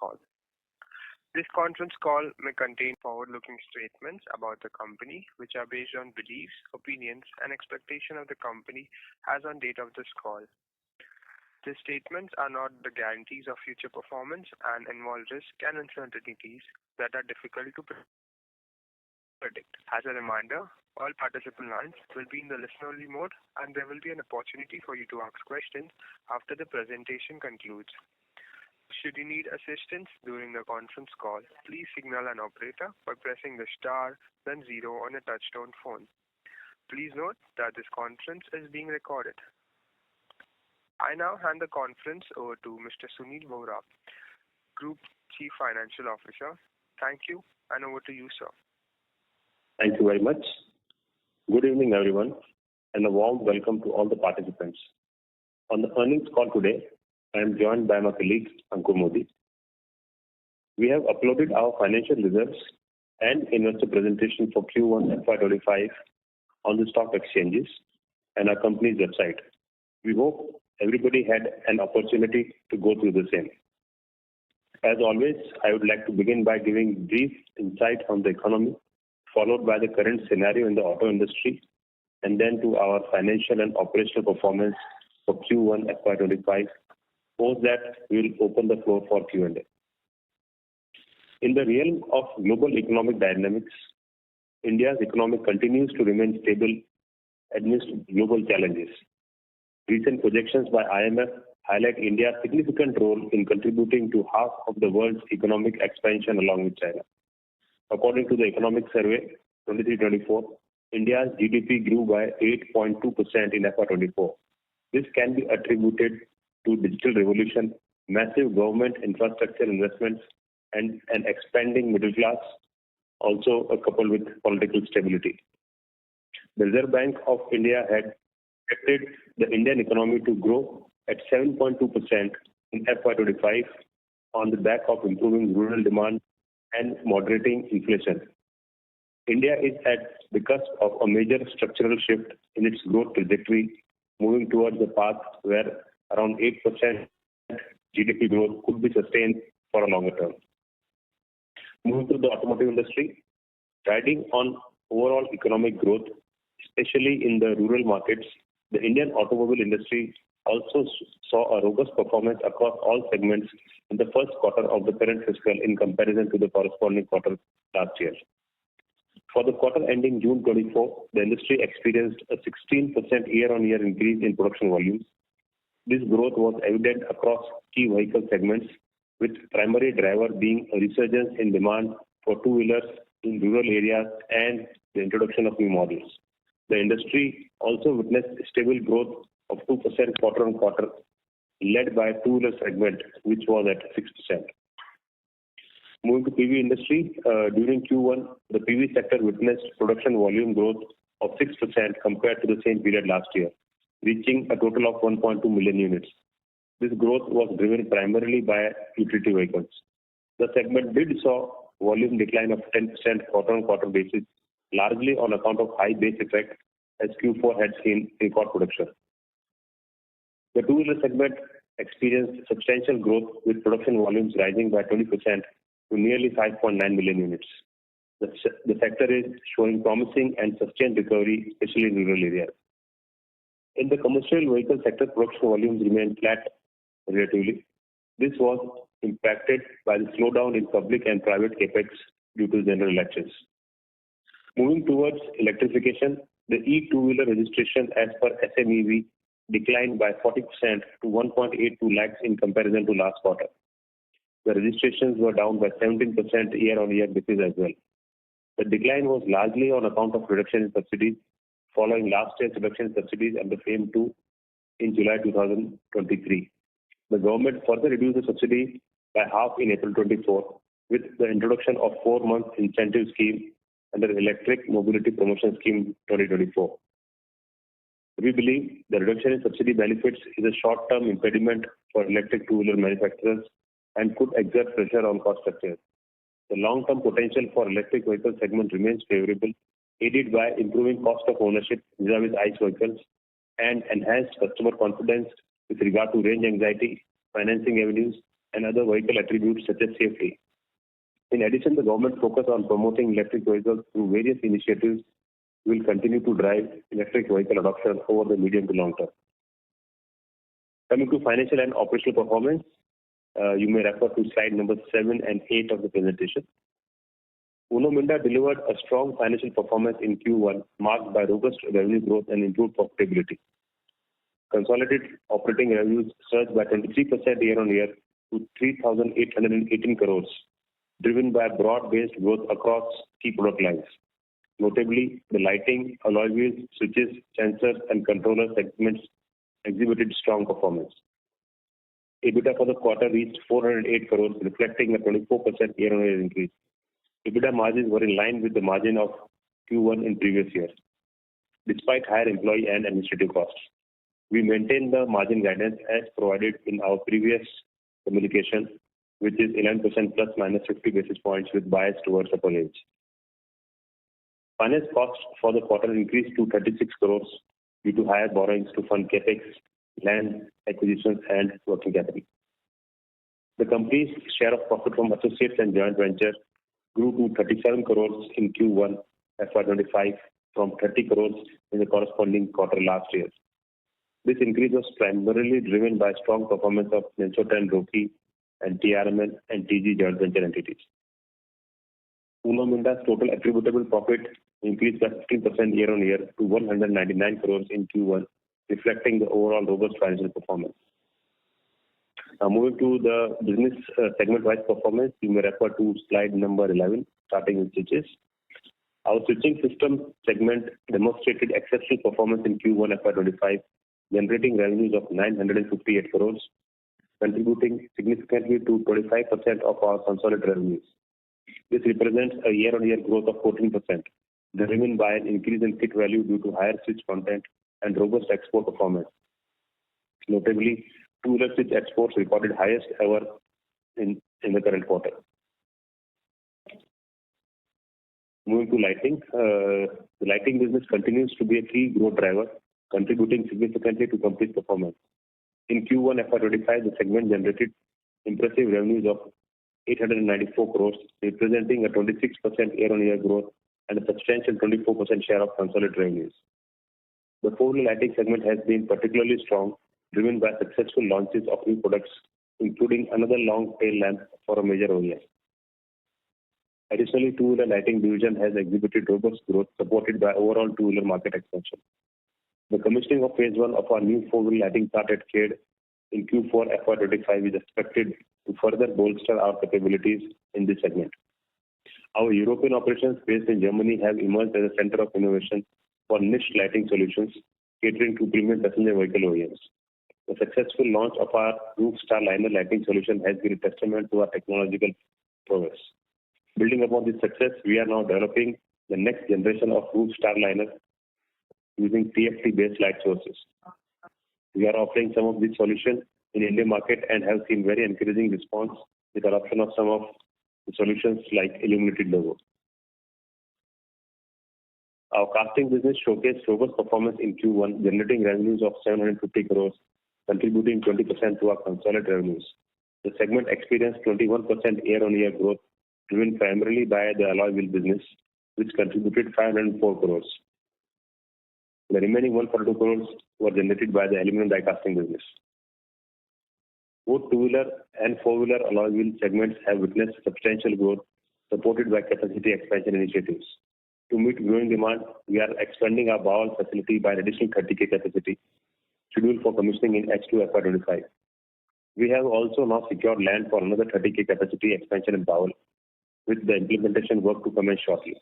call. This conference call may contain forward-looking statements about the company, which are based on beliefs, opinions, and expectation of the company as on date of this call. These statements are not the guarantees of future performance and involve risks and uncertainties that are difficult to predict. As a reminder, all participant lines will be in the listen-only mode, and there will be an opportunity for you to ask questions after the presentation concludes. Should you need assistance during the conference call, please signal an operator by pressing the star, then 0 on a touchtone phone. Please note that this conference is being recorded. I now hand the conference over to Mr. Sunil Vohra, Group Chief Financial Officer. Thank you, and over to you, sir. Thank you very much. Good evening, everyone, and a warm welcome to all the participants. On the earnings call today, I am joined by my colleague, Ankur Modi. We have uploaded our financial results and investor presentation for Q1FY25 on the stock exchanges and our company's website. We hope everybody had an opportunity to go through the same. As always, I would like to begin by giving brief insight on the economy, followed by the current scenario in the auto industry, and then to our financial and operational performance for Q1FY25. Post that, we will open the floor for Q&A. In the realm of global economic dynamics, India's economy continues to remain stable amidst global challenges. Recent projections by IMF highlight India's significant role in contributing to half of the world's economic expansion along with China. According to the Economic Survey 23-24, India's GDP grew by 8.2% in FY24. This can be attributed to digital revolution, massive government infrastructure investments, and an expanding middle class, also coupled with political stability. The Reserve Bank of India had expected the Indian economy to grow at 7.2% in FY25 on the back of improving rural demand and moderating inflation. India is at the cusp of a major structural shift in its growth trajectory, moving towards a path where around 8% GDP growth could be sustained for a longer term. Moving to the automotive industry, riding on overall economic growth, especially in the rural markets, the Indian automobile industry also saw a robust performance across all segments in the first quarter of the current fiscal in comparison to the corresponding quarter last year. For the quarter ending June 24, the industry experienced a 16% year-on-year increase in production volumes. This growth was evident across key vehicle segments, with primary driver being a resurgence in demand for two-wheelers in rural areas and the introduction of new models. The industry also witnessed stable growth of 2% quarter-on-quarter, led by two-wheeler segment, which was at 6%. Moving to PV industry, during Q1, the PV sector witnessed production volume growth of 6% compared to the same period last year, reaching a total of 1.2 million units. This growth was driven primarily by utility vehicles. The segment did saw volume decline of 10% quarter-on-quarter basis, largely on account of high base effect as Q4 had seen record production. The two-wheeler segment experienced substantial growth with production volumes rising by 20% to nearly 5.9 million units. The sector is showing promising and sustained recovery, especially in rural areas. In the commercial vehicle sector, production volumes remained flat relatively. This was impacted by the slowdown in public and private capex due to general elections. Moving towards electrification, the e-two-wheeler registration as per SMEV declined by 40% to 1.82 lakhs in comparison to last quarter. The registrations were down by 17% year-on-year basis as well. The decline was largely on account of reduction in subsidies following last year's reduction in subsidies and the FAME 2 in July 2023. The government further reduced the subsidy by half in April 24 with the introduction of 4-month incentive scheme under Electric Mobility Promotion Scheme 2024. We believe the reduction in subsidy benefits is a short-term impediment for electric two-wheeler manufacturers and could exert pressure on cost structure. The long-term potential for electric vehicle segment remains favorable, aided by improving cost of ownership vis-a-vis ICE vehicles and enhanced customer confidence with regard to range anxiety, financing avenues, and other vehicle attributes such as safety. In addition, the government's focus on promoting electric vehicles through various initiatives will continue to drive electric vehicle adoption over the medium to long term. Coming to financial and operational performance, you may refer to slide number 7 and 8 of the presentation. Minda delivered a strong financial performance in Q1, marked by robust revenue growth and improved profitability. Consolidated operating revenues surged by 23% year-on-year to 3,818 crores, driven by broad-based growth across key product lines. Notably, the lighting, alloy wheels, switches, sensors, and controller segments exhibited strong performance. EBITDA for the quarter reached 408 crores, reflecting a 24% year-on-year increase. EBITDA margins were in line with the margin of Q1 in previous year, despite higher employee and administrative costs. We maintain the margin guidance as provided in our previous communication, which is 11% plus minus 50 basis points with bias towards upper range. Finance costs for the quarter increased to 36 crores due to higher borrowings to fund capex, land acquisitions, and working capital. The company's share of profit from associates and joint venture grew to 37 crores in Q1 FY25 from 30 crores in the corresponding quarter last year. This increase was primarily driven by strong performance of Nensoten Roki and TRMN and TG joint venture entities. Minda's total attributable profit increased by 15% year-on-year to 199 crores in Q1, reflecting the overall robust financial performance. Now moving to the business segment-wise performance, you may refer to slide number 11, starting with switches. Our switching system segment demonstrated exceptional performance in Q1 FY25, generating revenues of 958 crores, contributing significantly to 25% of our consolidated revenues. This represents a year-on-year growth of 14%, driven by an increase in kit value due to higher switch content and robust export performance. Notably, two-wheeler switch exports recorded highest ever in the current quarter. Moving to lighting, the lighting business continues to be a key growth driver, contributing significantly to company's performance. In Q1 FY25, the segment generated impressive revenues of 894 crores, representing a 26% year-on-year growth and a substantial 24% share of consolidated revenues. The four-wheeler lighting segment has been particularly strong, driven by successful launches of new products, including another long tail lamp for a major OEM. Additionally, two-wheeler lighting division has exhibited robust growth supported by overall two-wheeler market expansion. The commissioning of phase 1 of our new four-wheeler lighting plant at Khed in Q4 FY25 is expected to further bolster our capabilities in this segment. Our European operations based in Germany have emerged as a center of innovation for niche lighting solutions catering to premium passenger vehicle OEMs. The successful launch of our roof star liner lighting solution has been a testament to our technological progress. Building upon this success, we are now developing the next generation of roof star liner using TFT-based light sources. We are offering some of these solutions in Indian market and have seen very encouraging response with adoption of some of the solutions like illuminated logo. Our casting business showcased robust performance in Q1, generating revenues of 750 crores, contributing 20% to our consolidated revenues. The segment experienced 21% year-on-year growth, driven primarily by the alloy wheel business, which contributed 504 crores. The remaining 142 crores were generated by the aluminum die casting business. Both two-wheeler and four-wheeler alloy wheel segments have witnessed substantial growth, supported by capacity expansion initiatives. To meet growing demand, we are expanding our Bawal facility by an additional 30K capacity, scheduled for commissioning in H2 FY25. We have also now secured land for another 30K capacity expansion in Bawal, with the implementation work to commence shortly.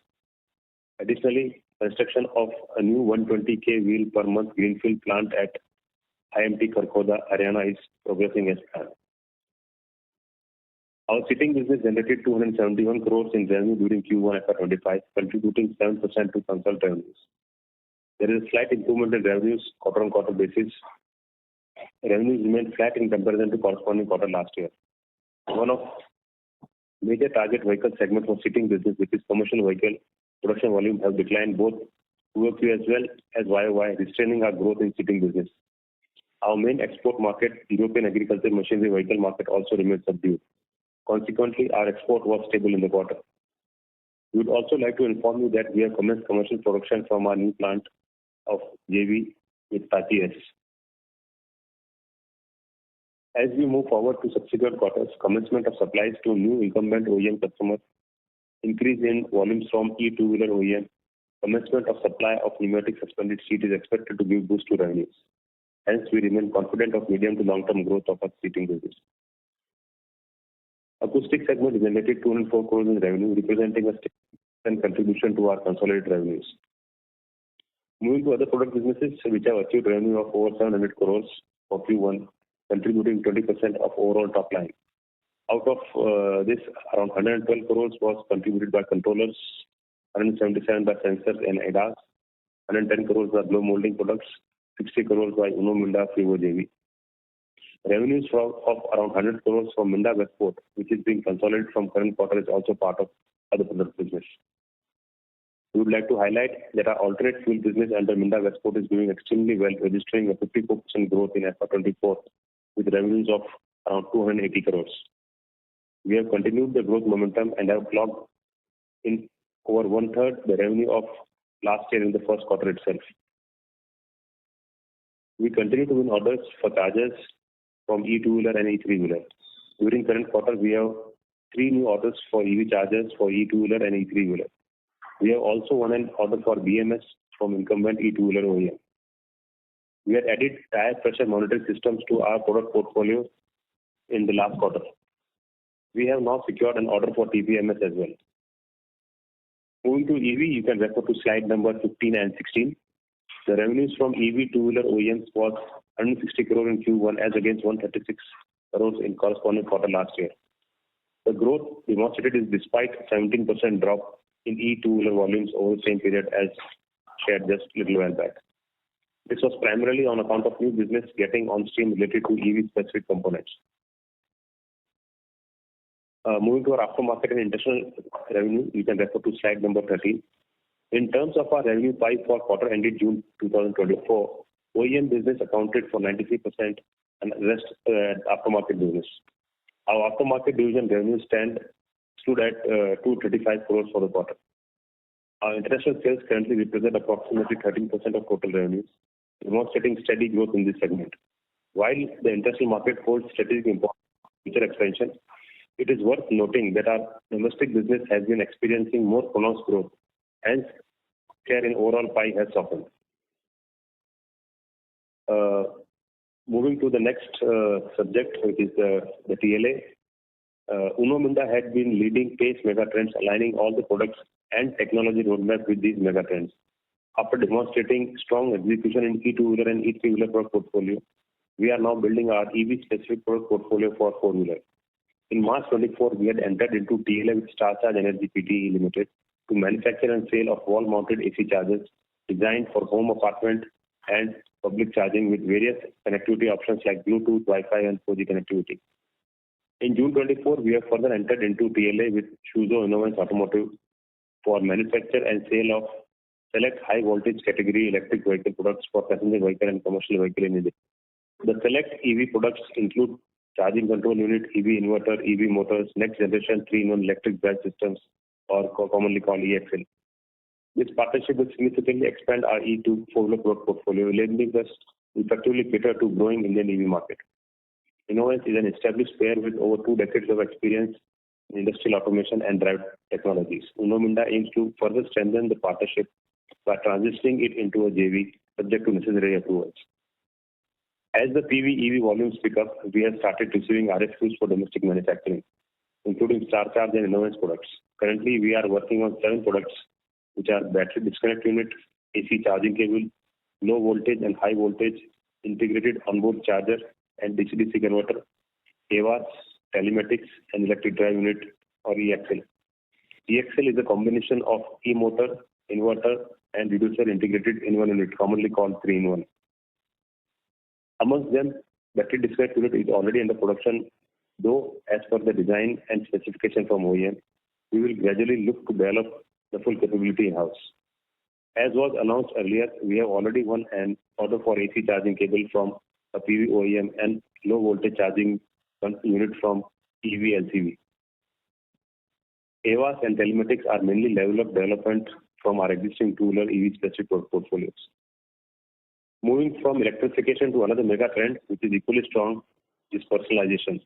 Additionally, construction of a new 120K wheel per month greenfield plant at IMT Kharkhoda, Haryana is progressing as planned. Our seating business generated 271 crores in revenue during Q1 FY25, contributing 7% to consolidated revenues. There is a slight improvement in revenues quarter-on-quarter basis. Revenues remain flat in comparison to corresponding quarter last year. One of major target vehicle segment for seating business, which is commercial vehicle production volume, have declined both QoQ as well as YoY, restraining our growth in seating business. Our main export market, European agricultural machinery vehicle market, also remains subdued. Consequently, our export was stable in the quarter. We would also like to inform you that we have commenced commercial production from our new plant of JV with Tati S. As we move forward to subsequent quarters, commencement of supplies to new incumbent OEM customers, increase in volumes from e-two-wheeler OEM, commencement of supply of pneumatic suspended seat is expected to give boost to revenues. Hence, we remain confident of medium to long-term growth of our seating business. Acoustic segment generated 204 crores in revenue, representing a significant contribution to our consolidated revenues. Moving to other product businesses, which have achieved revenue of over 700 crores for Q1, contributing 20% of overall top line. Out of this, around 112 crores was contributed by controllers, 177 by sensors and ADAS, 110 crores by blow molding products, 60 crores by Minda JV. Revenues of around 100 crores from Minda Westport, which is being consolidated from current quarter, is also part of other product business. We would like to highlight that our alternate fuel business under Minda Westport is doing extremely well, registering a 54% growth in FY24 with revenues of around 280 crores. We have continued the growth momentum and have clocked in over one-third the revenue of last year in the first quarter itself. We continue to win orders for chargers from e-two-wheeler and e-three-wheeler. During current quarter, we have 3 new orders for EV chargers for e-two-wheeler and e-three-wheeler. We have also won an order for BMS from incumbent e-two-wheeler OEM. We had added tire pressure monitoring systems to our product portfolio in the last quarter. We have now secured an order for TPMS as well. Moving to EV, you can refer to slide number 15 and 16. The revenues from EV two-wheeler OEMs was 160 crore in Q1 as against 136 crores in corresponding quarter last year. The growth demonstrated is despite 17% drop in e-two-wheeler volumes over the same period as shared just a little while back. This was primarily on account of new business getting on stream related to EV-specific components. Moving to our aftermarket and international revenue, you can refer to slide number 13. In terms of our revenue pie for quarter ended June 2024, OEM business accounted for 93% and the rest aftermarket business. Our aftermarket division revenue stood at 235 crores for the quarter. Our international sales currently represent approximately 13% of total revenues, demonstrating steady growth in this segment. While the international market holds strategic importance for future expansion, it is worth noting that our domestic business has been experiencing more pronounced growth, hence share in overall pie has softened. Moving to the next subject, which is the TLA. Minda had been leading PACE megatrends, aligning all the products and technology roadmap with these megatrends. After demonstrating strong execution in e-two-wheeler and e-three-wheeler product portfolio, we are now building our EV-specific product portfolio for four-wheeler. In March 24, we had entered into TLA with Starcharge Energy Pte. Limited to manufacture and sale of wall-mounted AC chargers designed for home, apartment, and public charging with various connectivity options like Bluetooth, Wi-Fi, and 4G connectivity. In June 24, we have further entered into TLA with Shuzo Innovance Automotive for manufacture and sale of select high-voltage category electric vehicle products for passenger vehicle and commercial vehicle in India. The select EV products include charging control unit, EV inverter, EV motors, next generation 3-in-1 electric drive systems, or commonly called EXL. This partnership will significantly expand our E2 four-wheeler product portfolio, enabling us to effectively cater to growing Indian EV market. Innovance is an established player with over 2 decades of experience in industrial automation and drive technologies. Minda aims to further strengthen the partnership by transitioning it into a JV subject to necessary approvals. As the PV EV volumes pick up, we have started receiving RFQs for domestic manufacturing, including Starcharge and Innovance products. Currently, we are working on 7 products, which are battery disconnect unit, AC charging cable, low voltage and high voltage, integrated onboard charger and DC-DC converter, AVAS, telematics, and electric drive unit or EXL. EXL is a combination of e-motor, inverter, and reducer integrated in one unit, commonly called 3-in-1. Amongst them, battery disconnect unit is already under production, though as per the design and specification from OEM, we will gradually look to develop the full capability in-house. As was announced earlier, we have already won an order for AC charging cable from a PV OEM, and low voltage charging unit from EV LCV. AVAS and telematics are mainly level of development from our existing two-wheeler EV specific portfolios. Moving from electrification to another mega trend, which is equally strong, is personalization.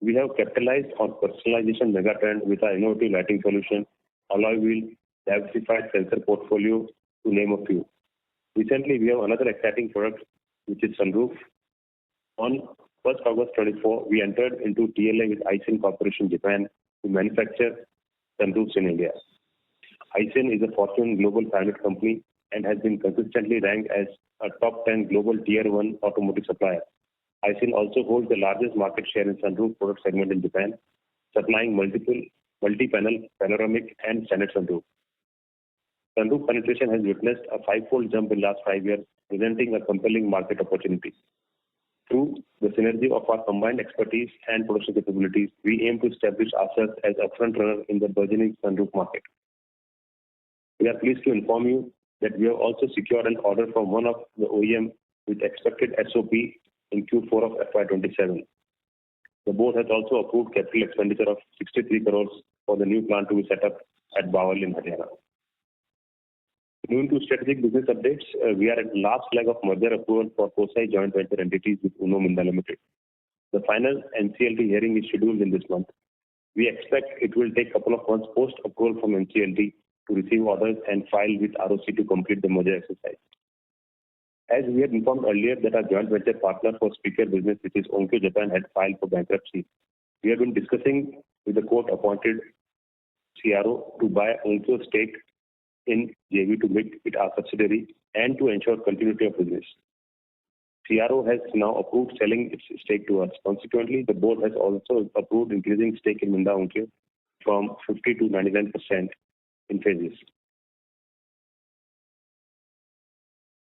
We have capitalized on personalization mega trend with our innovative lighting solution, alloy wheel, diversified sensor portfolio, to name a few. Recently, we have another exciting product, which is sunroof. On 1st August 24, we entered into TLA with Aisin Corporation Japan to manufacture sunroofs in India. Aisin is a Fortune Global 500 company and has been consistently ranked as a top 10 global tier 1 automotive supplier. Aisin also holds the largest market share in sunroof product segment in Japan, supplying multi-panel, panoramic, and standard sunroof. Sunroof penetration has witnessed a five-fold jump in the last 5 years, presenting a compelling market opportunity. Through the synergy of our combined expertise and production capabilities, we aim to establish ourselves as a front runner in the burgeoning sunroof market. We are pleased to inform you that we have also secured an order from one of the OEM with expected SOP in Q4 of FY27. The board has also approved capital expenditure of 63 crores for the new plant to be set up at Bawal in Haryana. Moving to strategic business updates, we are at the last leg of merger approval for COSI joint venture entities with Uno Minda Limited. The final NCLT hearing is scheduled in this month. We expect it will take a couple of months post-approval from NCLT to receive orders and file with ROC to complete the merger exercise. As we had informed earlier that our joint venture partner for speaker business, which is Onkyo Japan, had filed for bankruptcy, we have been discussing with the court-appointed CRO to buy Onkyo's stake in JV to make it our subsidiary and to ensure continuity of business. CRO has now approved selling its stake to us. Consequently, the board has also approved increasing stake in Minda Onkyo from 50 to 99% in phases.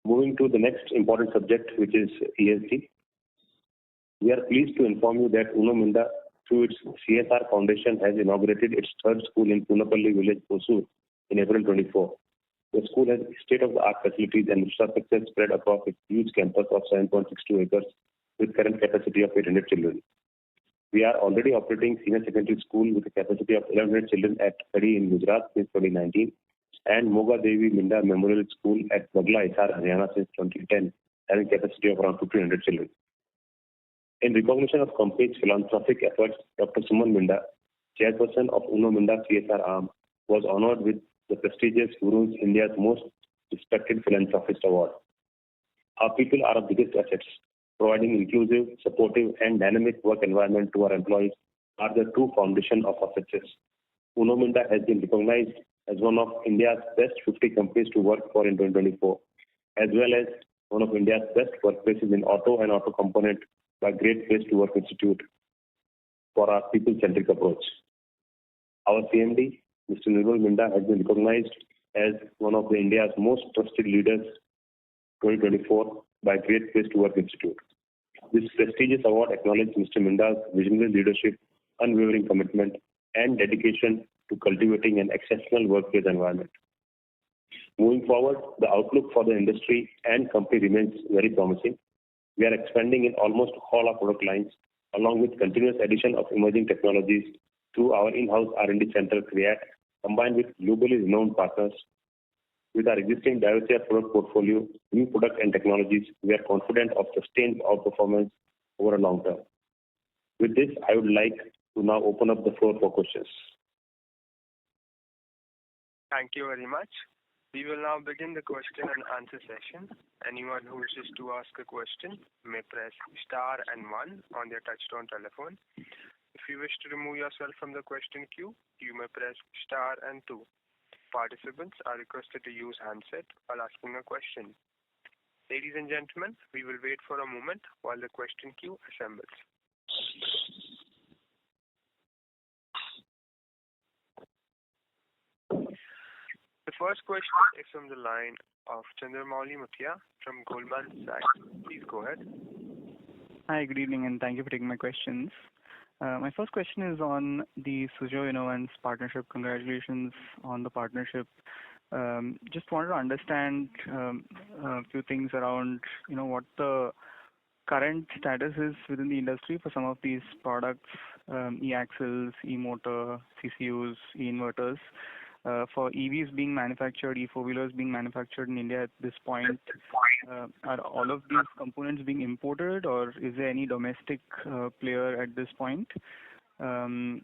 Moving to the next important subject, which is ESG. We are pleased to inform you that Uno Minda, through its CSR Foundation, has inaugurated its third school in Punapalli village, Hosur, in April 24. The school has state-of-the-art facilities and infrastructure spread across its huge campus of 7.62 acres with current capacity of 800 children. We are already operating senior secondary school with a capacity of 1100 children at Kadi in Gujarat since 2019 and Moga Devi Minda Memorial School at Bagla, Hisar, Haryana since 2010, having capacity of around 1500 children. In recognition of company's philanthropic efforts, Dr. Suman Minda, chairperson of Uno Minda CSR arm, was honored with the prestigious Hurun's India's Most Respected Philanthropist Award. Our people are our biggest assets. Providing inclusive, supportive, and dynamic work environment to our employees are the true foundation of our success. Uno Minda has been recognized as one of India's best 50 companies to work for in 2024, as well as one of India's best workplaces in auto and auto component by Great Place to Work Institute for our people-centric approach. Our CMD, Mr. Nirmal Minda, has been recognized as one of India's most trusted leaders 2024 by Great Place to Work Institute. This prestigious award acknowledges Mr. Minda's visionary leadership, unwavering commitment, and dedication to cultivating an exceptional workplace environment. Moving forward, the outlook for the industry and company remains very promising. We are expanding in almost all our product lines, along with continuous addition of emerging technologies through our in-house R&D center, CREAT, combined with globally renowned partners. With our existing diversified product portfolio, new product and technologies, we are confident of sustained outperformance over a long term. With this, I would like to now open up the floor for questions. Thank you very much. We will now begin the question and answer session. Anyone who wishes to ask a question may press star and 1 on their touchtone telephone. If you wish to remove yourself from the question queue, you may press star and 2. Participants are requested to use handset while asking a question. Ladies and gentlemen, we will wait for a moment while the question queue assembles. The first question is from the line of Chandramouli Muthiah from Goldman Sachs. Please go ahead. Hi, good evening, and thank you for taking my questions. My first question is on the Suzhou Inovance partnership. Congratulations on the partnership. Just wanted to understand a few things around, what the current status is within the industry for some of these products, e-axles, e-motor, CCUs, e-inverters, for EVs being manufactured, e-four-wheelers being manufactured in India at this point? Are all of these components being imported, or is there any domestic player at this point? And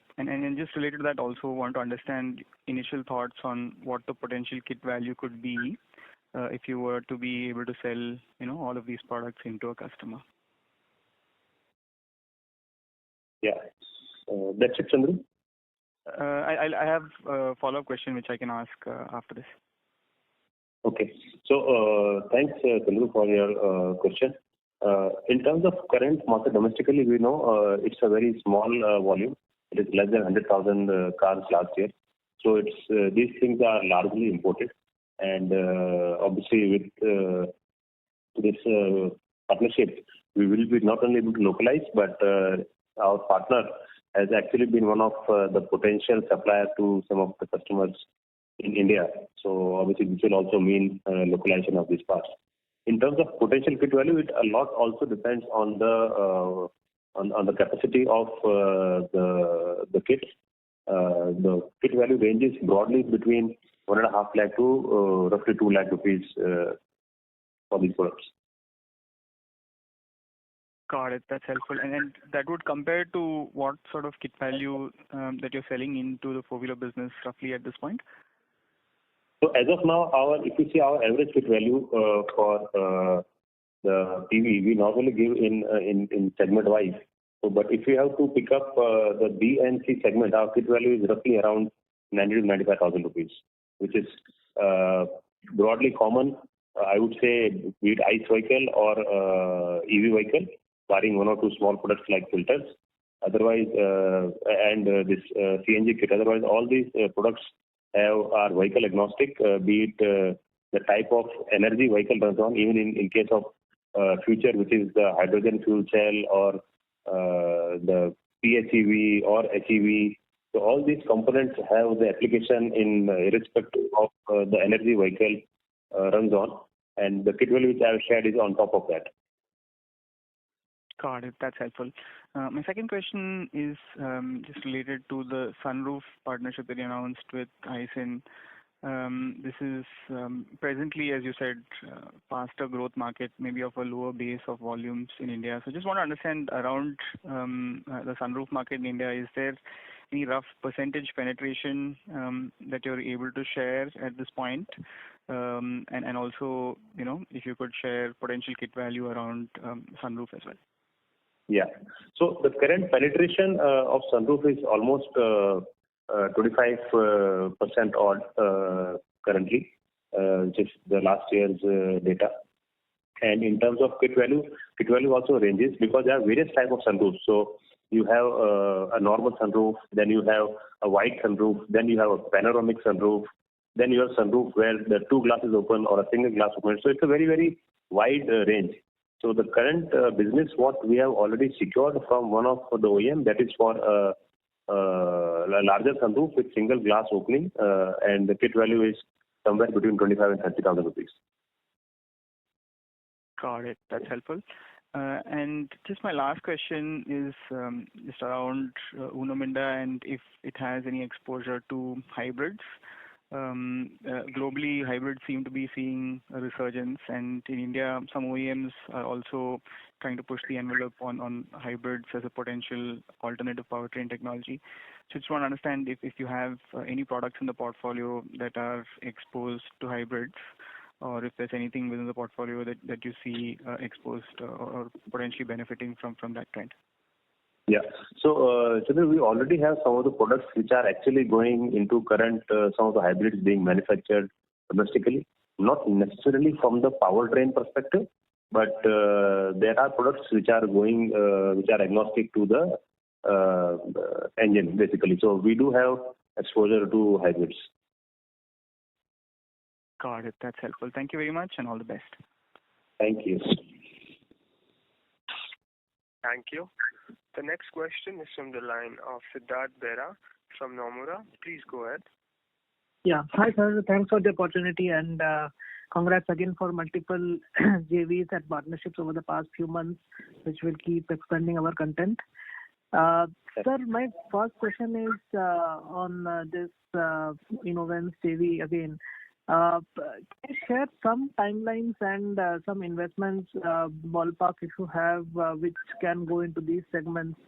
just related to that, also want to understand initial thoughts on what the potential kit value could be if you were to be able to sell, all of these products into a customer. Yeah. That's it, Chandru. I have a follow-up question which I can ask after this. Okay. So thanks, Chandru, for your question. In terms of current market domestically, we know it's a very small volume. It is less than 100,000 cars last year. So it's these things are largely imported. And obviously with this partnership, we will be not only able to localize, but our partner has actually been one of the potential suppliers to some of the customers in India. So obviously this will also mean localization of these parts. In terms of potential kit value, it a lot also depends on the capacity of the kit. The kit value ranges broadly between 1.5 lakh to roughly 2 lakh rupees for these products. Got it. That's helpful. And that would compare to what sort of kit value that you're selling into the four-wheeler business roughly at this point? So as of now, if you see our average kit value for the PV, we normally give in segment wise. So, but if you have to pick up the B and C segment, our kit value is roughly around 90,000 to 95,000 rupees, which is broadly common. I would say be it ICE vehicle or EV vehicle, barring one or two small products like filters. Otherwise, and this CNG kit. Otherwise, all these products are vehicle agnostic, be it the type of energy vehicle runs on, even in case of future, which is the hydrogen fuel cell or the PHEV or HEV. So all these components have the application in irrespective of the energy vehicle runs on, and the kit value which I have shared is on top of that. Got it. That's helpful. My second question is just related to the sunroof partnership that you announced with Aisin. This is presently, as you said, faster growth market, maybe of a lower base of volumes in India. So just want to understand around the sunroof market in India, is there any rough percentage penetration that you're able to share at this point? And also, if you could share potential kit value around sunroof as well. Yeah. So the current penetration of sunroof is almost 25% odd currently, which is the last year's data. And in terms of kit value also ranges because there are various types of sunroofs. So you have a normal sunroof, then you have a wide sunroof, then you have a panoramic sunroof, then you have sunroof where the two glasses open or a single glass open. So it's a very, very wide range. So the current business, what we have already secured from one of the OEM, that is for a larger sunroof with single glass opening, and the kit value is somewhere between 25,000 and 30,000 rupees. Got it. That's helpful. And just my last question is just around Minda and if it has any exposure to hybrids. Globally, hybrids seem to be seeing a resurgence, and in India, some OEMs are also trying to push the envelope on hybrids as a potential alternative powertrain technology. So just want to understand if you have any products in the portfolio that are exposed to hybrids, or if there's anything within the portfolio that you see exposed or potentially benefiting from that trend. Yeah. So, we already have some of the products which are actually going into current, some of the hybrids being manufactured domestically, not necessarily from the powertrain perspective, but there are products which are going, which are agnostic to the engine, basically. So we do have exposure to hybrids. Got it. That's helpful. Thank you very much and all the best. Thank you. Thank you. The next question is from the line of Siddharth Bera from Nomura. Please go ahead. Yeah. Hi, sir. Thanks for the opportunity and congrats again for multiple JVs and partnerships over the past few months, which will keep expanding our content. Sir, my first question is on this Innovance JV again. Can you share some timelines and some investments, ballpark if you have, which can go into these segments,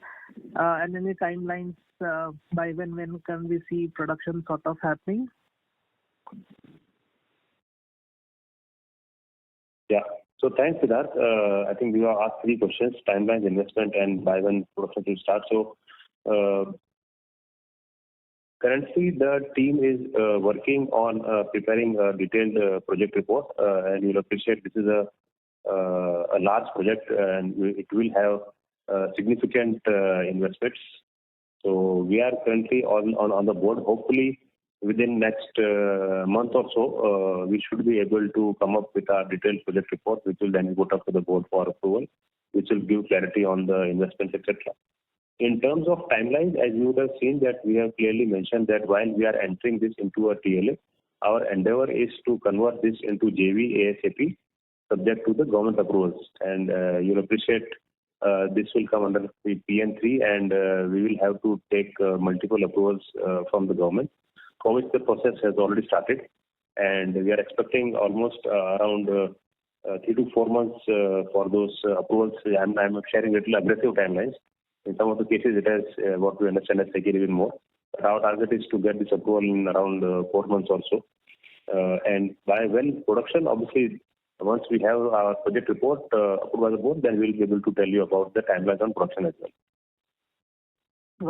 and any timelines by when can we see production sort of happening? Yeah. So thanks, Siddharth. I think you have asked three questions: timelines, investment, and by when production will start. So currently, the team is working on preparing a detailed project report, and you'll appreciate this is a large project, and it will have significant investments. So we are currently on the board. Hopefully, within next month or so, we should be able to come up with our detailed project report, which will then go up to the board for approval, which will give clarity on the investments, etc. In terms of timelines, as you would have seen that we have clearly mentioned that while we are entering this into a TLA, our endeavor is to convert this into JV ASAP, subject to the government approvals. And you'll appreciate this will come under the PN3, and we will have to take multiple approvals from the government, for which the process has already started. And we are expecting almost around 3 to 4 months for those approvals. I'm sharing little aggressive timelines. In some of the cases, it has what we understand has taken even more. But our target is to get this approval in around 4 months or so. And by when production, obviously, once we have our project report approved by the board, then we'll be able to tell you about the timelines on production as well.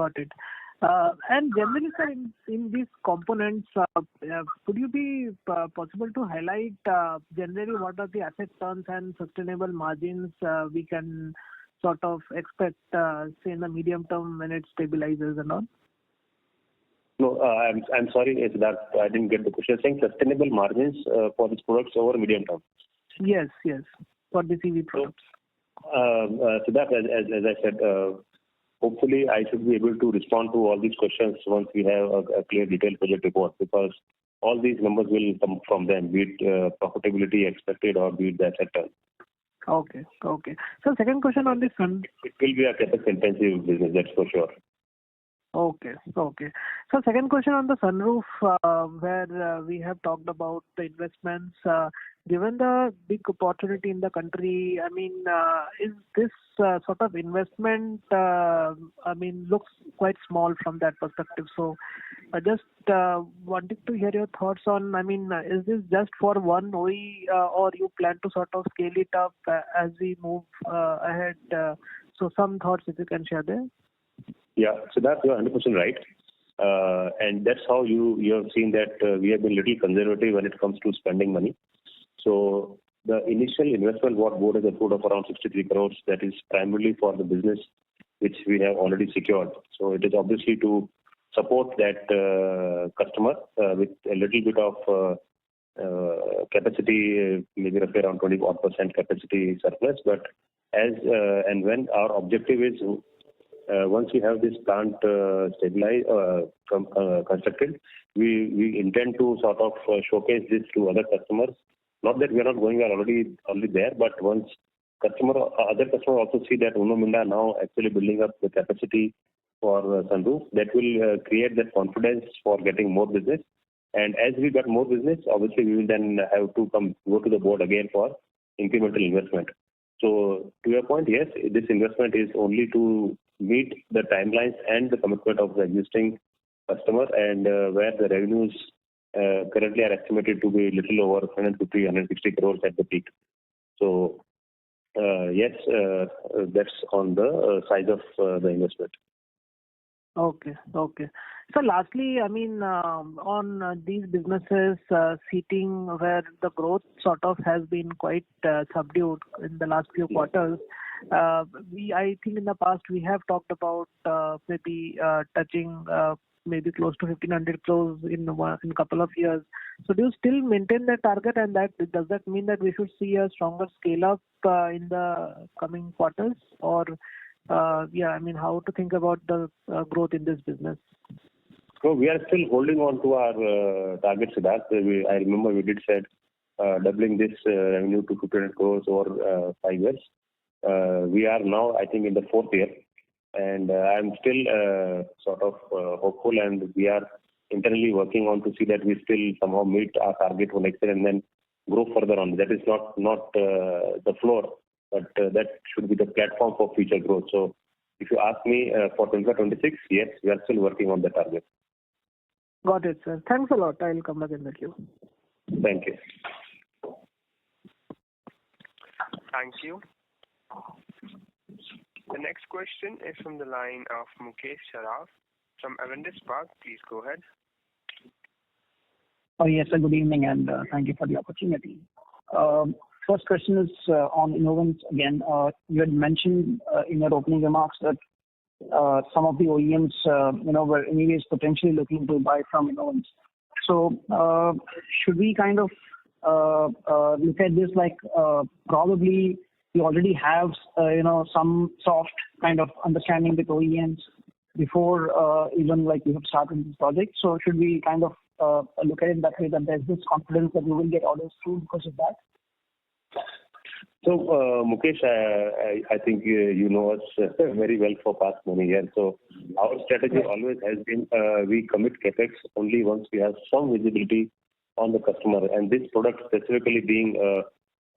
Got it. And generally, sir, in these components, could you be possible to highlight generally what are the asset turns and sustainable margins we can sort of expect, say, in the medium term when it stabilizes and all? No, I'm sorry, Siddharth, I didn't get the question. Saying sustainable margins for these products over medium term. Yes, for the CV products. Siddharth, as I said, hopefully I should be able to respond to all these questions once we have a clear detailed project report, because all these numbers will come from them, be it profitability expected or be it the asset turn. Okay. So second question on this one. It will be a capital intensive business, that's for sure. Okay. So second question on the sunroof, where we have talked about the investments. Given the big opportunity in the country, I mean, is this sort of investment, looks quite small from that perspective. So I just wanted to hear your thoughts on, is this just for one OE or you plan to sort of scale it up as we move ahead? So some thoughts if you can share there. Yeah, so that's you're 100% right. And that's how you have seen that we have been little conservative when it comes to spending money. So the initial investment what board has approved of around 63 crores, that is primarily for the business which we have already secured. So it is obviously to support that customer with a little bit of capacity, maybe roughly around 20% capacity surplus. But as and when our objective is once we have this plant stabilized, constructed, we intend to sort of showcase this to other customers. Not that we are not going, we are already there, but once other customers also see that Uno Minda now actually building up the capacity for sunroof, that will create that confidence for getting more business. And as we get more business, obviously we will then have to go to the board again for incremental investment. So to your point, yes, this investment is only to meet the timelines and the commitment of the existing customer, and where the revenues currently are estimated to be little over 150-160 crores at the peak. So yes, that's on the size of the investment. Okay. So lastly, on these businesses, seating, where the growth sort of has been quite subdued in the last few quarters. I think in the past we have talked about maybe touching maybe close to 1,500 crores in a couple of years. So do you still maintain that target, and does that mean that we should see a stronger scale up in the coming quarters, or how to think about the growth in this business? So we are still holding on to our target, Siddharth. I remember we did said doubling this revenue to 200 crores over 5 years. We are now, I think, in the 4th year, and I'm still sort of hopeful, and we are internally working on to see that we still somehow meet our target for next year and then grow further on. That is not the floor, but that should be the platform for future growth. So if you ask me for 2026, yes, we are still working on the target. Got it, sir. Thanks a lot. I'll come back in the queue. Thank you. Thank you. The next question is from the line of Mukesh Saraf from Avendus Spark. Please go ahead. Oh, yes, sir. Good evening, and thank you for the opportunity. First question is on Innovance again. You had mentioned in your opening remarks that some of the OEMs, were anyways potentially looking to buy from Innovance. So, should we kind of look at this like probably you already have, some soft kind of understanding with OEMs before even like you have started this project? So, should we kind of look at it that way, that there's this confidence that you will get orders through because of that? So, Mukesh, I think you know us very well for past many years. So, our strategy always has been we commit capex only once we have some visibility on the customer. And this product specifically being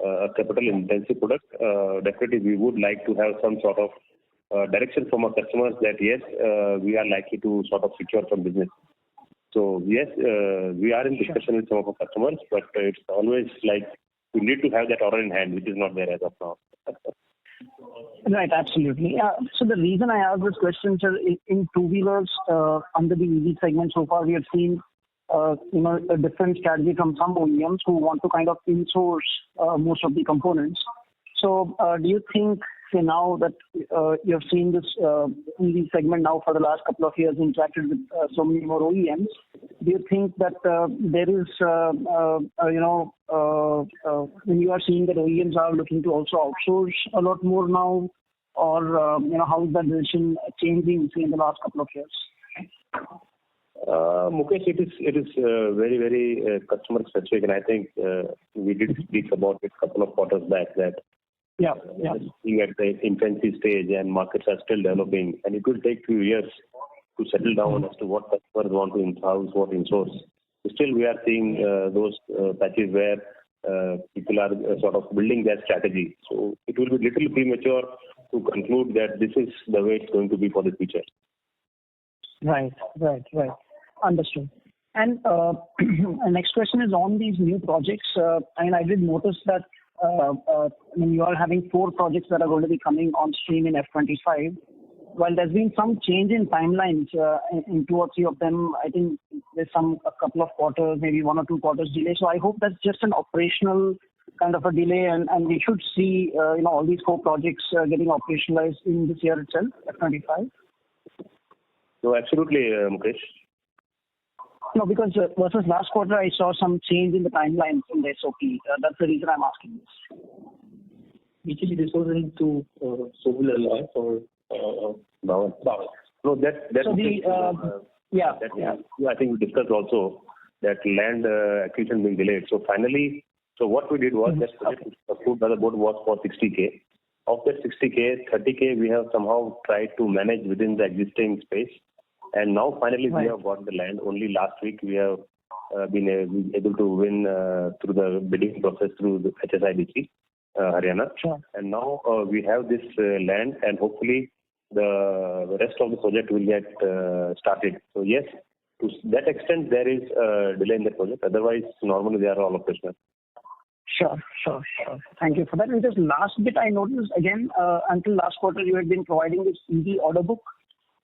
a capital-intensive product, definitely we would like to have some sort of direction from our customers that yes, we are likely to sort of secure some business. So, yes, we are in discussion with some of our customers, but it's always like we need to have that order in hand, which is not there as of now. Right, absolutely. So the reason I asked this question, sir, in two-wheelers under the EV segment so far, we have seen a different strategy from some OEMs who want to kind of in-source most of the components. So do you think, say now that you have seen this EV segment now for the last couple of years, interacted with so many more OEMs, do you think that there is, when you are seeing that OEMs are looking to also outsource a lot more now, or, how is that decision changing, say, in the last couple of years? Mukesh, it is very, very customer specific, and I think we did speak about it a couple of quarters back that being at the infancy stage and markets are still developing, and it will take few years to settle down as to what customers want to in-house, what in-source. Still, we are seeing those patches where people are sort of building their strategy. So it will be little premature to conclude that this is the way it's going to be for the future. Right. Understood. And next question is on these new projects. I did notice that you are having 4 projects that are going to be coming on stream in F25. While there's been some change in timelines in 2 or 3 of them, I think there's a couple of quarters, maybe 1 or 2 quarters delay. So I hope that's just an operational kind of a delay, and we should see all these 4 projects getting operationalized in this year itself, F25. No, absolutely, Mukesh. No, because versus last quarter, I saw some change in the timelines in the SOP. That's the reason I'm asking this. Actually, this was into civil alloy for Bhavan. No, that so I think we discussed also that land acquisition being delayed. So finally, what we did was that project approved by the board was for 60K. Of that 60K, 30K we have somehow tried to manage within the existing space. And now finally we have got the land. Only last week we have been able to win through the bidding process through the HSIDC, Haryana. Sure. And now we have this land, and hopefully the rest of the project will get started. So yes, to that extent there is a delay in the project. Otherwise, normally they are all operational. Sure. Thank you for that. And just last bit, I noticed again, until last quarter you had been providing this EV order book,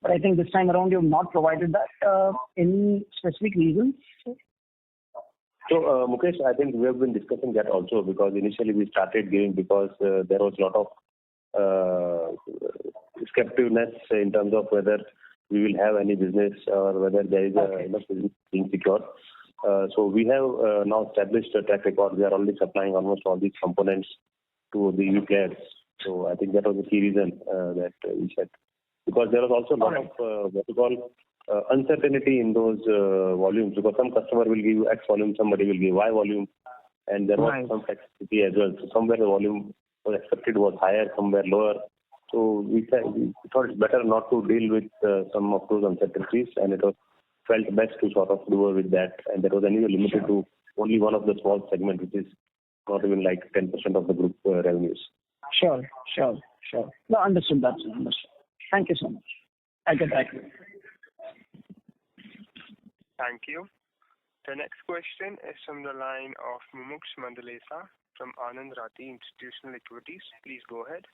but I think this time around you have not provided that. Any specific reasons? So, Mukesh, I think we have been discussing that also, because initially we started giving because there was a lot of skepticism in terms of whether we will have any business or whether there is enough business being secured. So we have now established a track record. We are already supplying almost all these components to the EV players. So I think that was the key reason that we said. Because there was also a lot of uncertainty in those volumes, because some customer will give you X volume, somebody will give Y volume. and there was some flexibility as well. So somewhere the volume was expected was higher, somewhere lower. So we thought it's better not to deal with some of those uncertainties, and it was felt best to sort of do away with that. And that was anyway limited to only one of the small segment, which is not even like 10% of the group revenues. Sure. No, understood that. Understood. Thank you so much. I'll get back to you. Thank you. The next question is from the line of Mumuksh Mandalesa from Anand Rathi Institutional Equities. Please go ahead.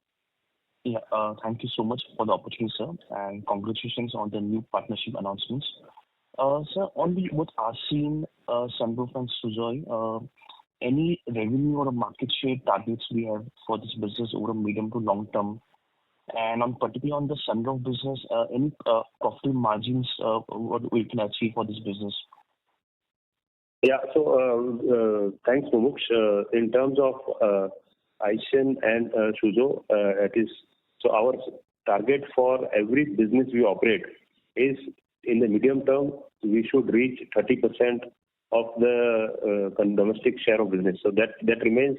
Yeah, thank you so much for the opportunity, sir, and congratulations on the new partnership announcements. Sir, on the both Asin, Sunroof and Suzlon, any revenue or market share targets we have for this business over a medium to long term? And particularly on the Sunroof business, any profit margins what we can achieve for this business? Yeah, so thanks, Mumuksh. In terms of Asin and Suzlon, it is so our target for every business we operate is in the medium term we should reach 30% of the domestic share of business. So that remains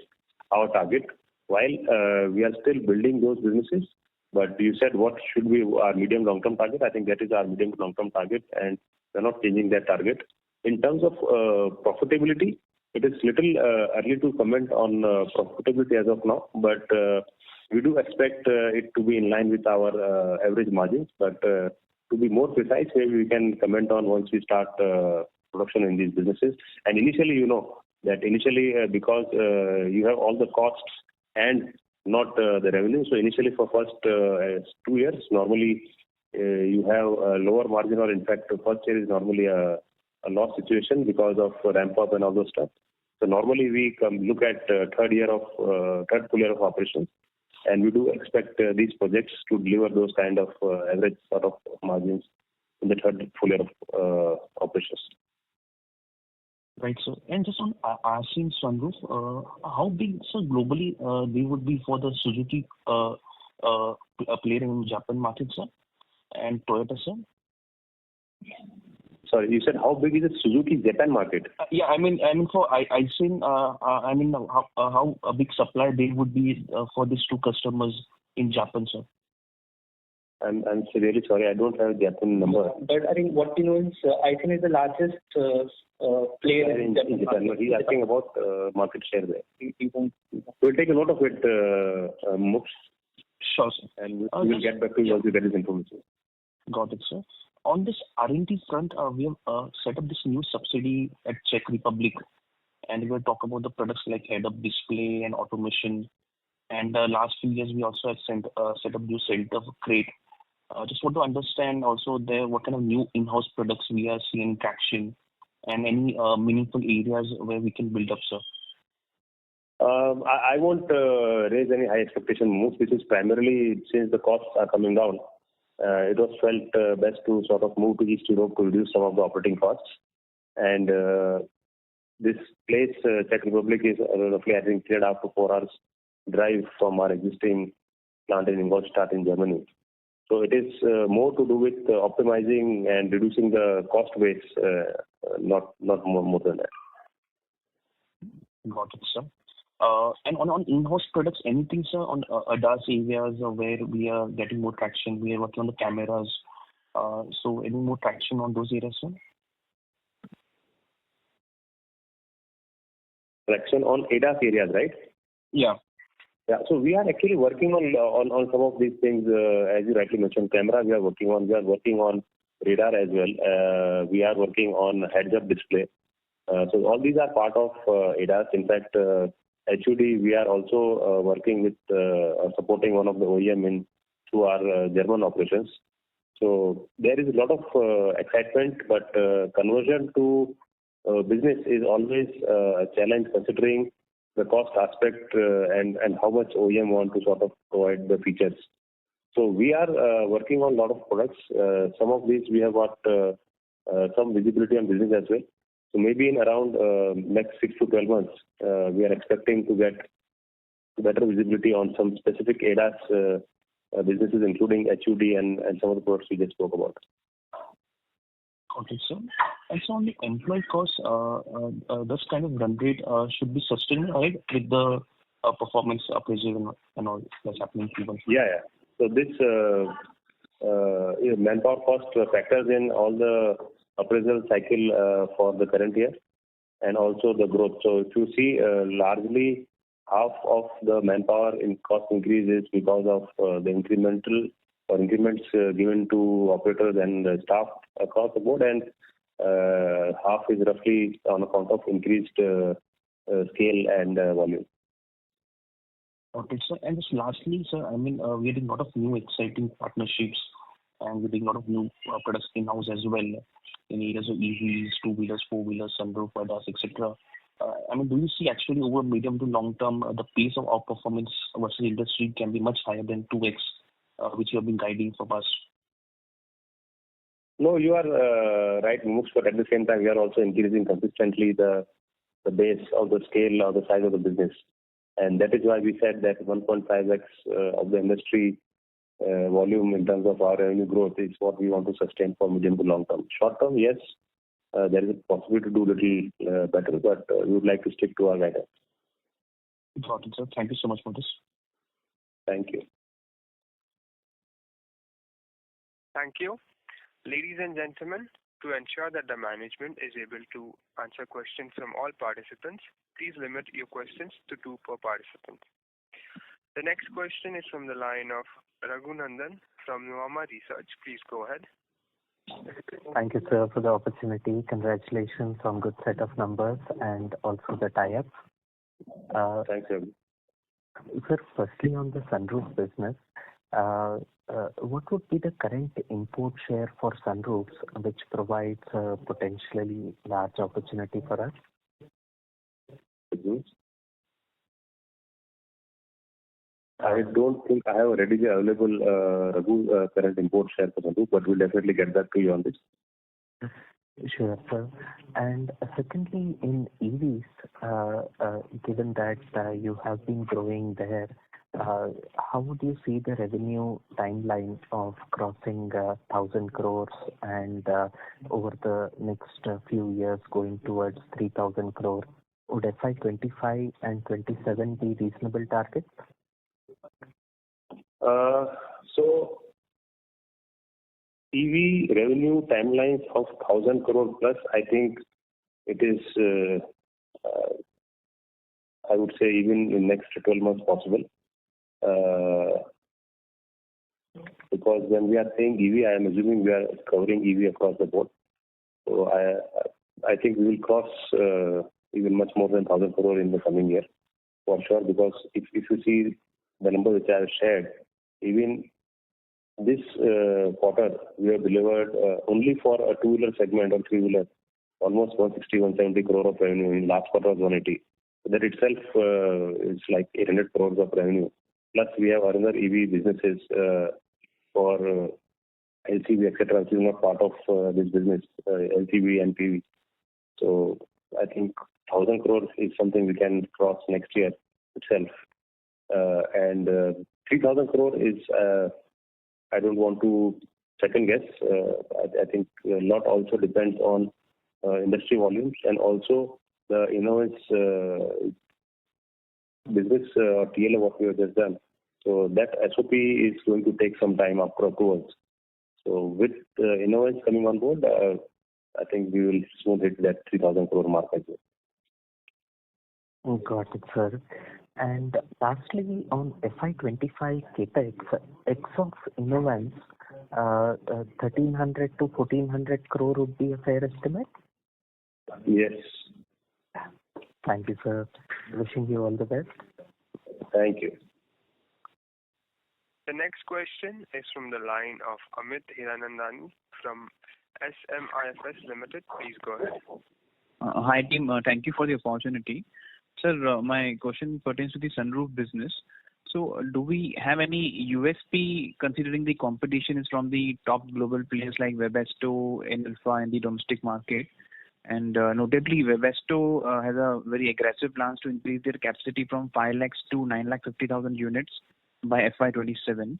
our target. While we are still building those businesses, but you said what should be our medium long term target? I think that is our medium long term target, and we're not changing that target. In terms of profitability, it is little early to comment on profitability as of now, but we do expect it to be in line with our average margins. But to be more precise, maybe we can comment on once we start production in these businesses. And initially, you know, that because you have all the costs and not the revenue. So initially for first 2 years, normally you have a lower margin, or in fact, the first year is normally a loss situation because of ramp up and all those stuff. So normally we look at third full year of operations, and we do expect these projects to deliver those kind of average sort of margins in the third full year of operations. Right, sir. And just on Asin Sunroof, how big, sir, globally they would be for the Suzuki player in Japan market, sir, and Toyota, sir? Sorry, you said how big is the Suzuki Japan market? Yeah, I mean for Asin, how a big supplier they would be for these two customers in Japan, sir? I'm really sorry, I don't have Japan number. But I think what we know is Asin is the largest player in Japan. He's asking about market share there. We'll take a note of it, Muksh. Sure, sir. And we will get back to you once we get this information. Got it, sir. On this R&D front, we have set up this new subsidy at Czech Republic, and we will talk about the products like head-up display and automation. And last few years, we also have set up new center for crate. Just want to understand also there what kind of new in-house products we are seeing traction, and any meaningful areas where we can build up, sir. I won't raise any high expectation. This is primarily since the costs are coming down. It was felt best to sort of move to East Europe to reduce some of the operating costs. And this place, Czech Republic, is roughly, I think, 3.5 to 4 hours drive from our existing plant in Ingolstadt in Germany. So it is more to do with optimizing and reducing the cost base, not more than that. Got it, sir. And on in-house products, anything, sir, on ADAS areas where we are getting more traction? We are working on the cameras. So any more traction on those areas, sir? Traction on ADAS areas, right? Yeah. Yeah, so we are actually working on some of these things. As you rightly mentioned, camera we are working on. We are working on radar as well. We are working on heads-up display. So all these are part of ADAS. In fact, HUD, we are also working with supporting one of the OEM through our German operations. So there is a lot of excitement, but conversion to business is always a challenge considering the cost aspect and how much OEM want to sort of provide the features. So we are working on a lot of products. Some of these we have got some visibility on business as well. So maybe in around next 6 to 12 months, we are expecting to get better visibility on some specific ADAS businesses, including HUD and some of the products we just spoke about. Okay, sir. And so on the employee cost, this kind of run rate should be sustained, right, with the performance appraisal and all that's happening in Q1? Yeah, yeah. So this manpower cost factors in all the appraisal cycle for the current year and also the growth. So if you see, largely half of the manpower in cost increase is because of the incremental or increments given to operators and staff across the board, and half is roughly on account of increased scale and volume. Okay, sir. And just lastly, sir, I mean, we're doing a lot of new exciting partnerships and we're doing a lot of new products in-house as well in areas of EVs, two-wheelers, four-wheelers, sunroof, ADAS, etc. I mean, do you see actually over medium to long term the pace of outperformance versus industry can be much higher than 2x, which you have been guiding for us? No, you are right, Mumuksh, but at the same time, we are also increasing consistently the base of the scale or the size of the business. And that is why we said that 1.5x of the industry volume in terms of our revenue growth is what we want to sustain for medium to long term. Short term, yes, there is a possibility to do little better, but we would like to stick to our guidance. Got it, sir. Thank you so much for this. Thank you. Thank you. Ladies and gentlemen, to ensure that the management is able to answer questions from all participants, please limit your questions to 2 per participant. The next question is from the line of Raghunandan from Nuvama Research. Please go ahead. Thank you, sir, for the opportunity. Congratulations on good set of numbers and also the tie-ups. Thanks, sir. Sir, firstly on the sunroof business, what would be the current import share for sunroofs, which provides a potentially large opportunity for us? Mm-hmm. I don't think I have readily available current import share for sunroof, but we'll definitely get back to you on this. Sure, sir. And secondly, in EVs, given that you have been growing there, how would you see the revenue timeline of crossing 1,000 crores and over the next few years going towards 3,000 crore? Would FY25 and 27 be reasonable targets? So EV revenue timelines of 1,000 crore plus, I think it is, I would say, even in next 12 months possible. Because when we are saying EV, I am assuming we are covering EV across the board. So I think we will cross even much more than 1,000 crore in the coming year for sure. Because if you see the number which I have shared, even this quarter we have delivered only for a two-wheeler segment or three-wheeler almost 160-170 crore of revenue. In last quarter was 180. So that itself is like 800 crores of revenue. Plus we have other EV businesses for LCV, etc., which is not part of this business, LCV and PV. So I think 1,000 crores is something we can cross next year itself. And 3,000 crore is, I don't want to second guess. I think a lot also depends on industry volumes and also the Inovance business TL what we have just done. So that SOP is going to take some time after approvals. So with Inovance coming on board, I think we will soon hit that 3,000 crore mark as well. Got it, sir. And lastly, on FY25 capex, X of Inovance, 1,300 to 1,400 crore would be a fair estimate? Yes. Thank you, sir. Wishing you all the best. Thank you. The next question is from the line of Amit Hiranandani from SMIFS Limited. Please go ahead. Hi team, thank you for the opportunity. Sir, my question pertains to the sunroof business. So do we have any USP considering the competition is from the top global players like Webasto, Alpha in the domestic market? And notably, Webasto has a very aggressive plans to increase their capacity from 5 lakhs to 9,50,000 units by FY27.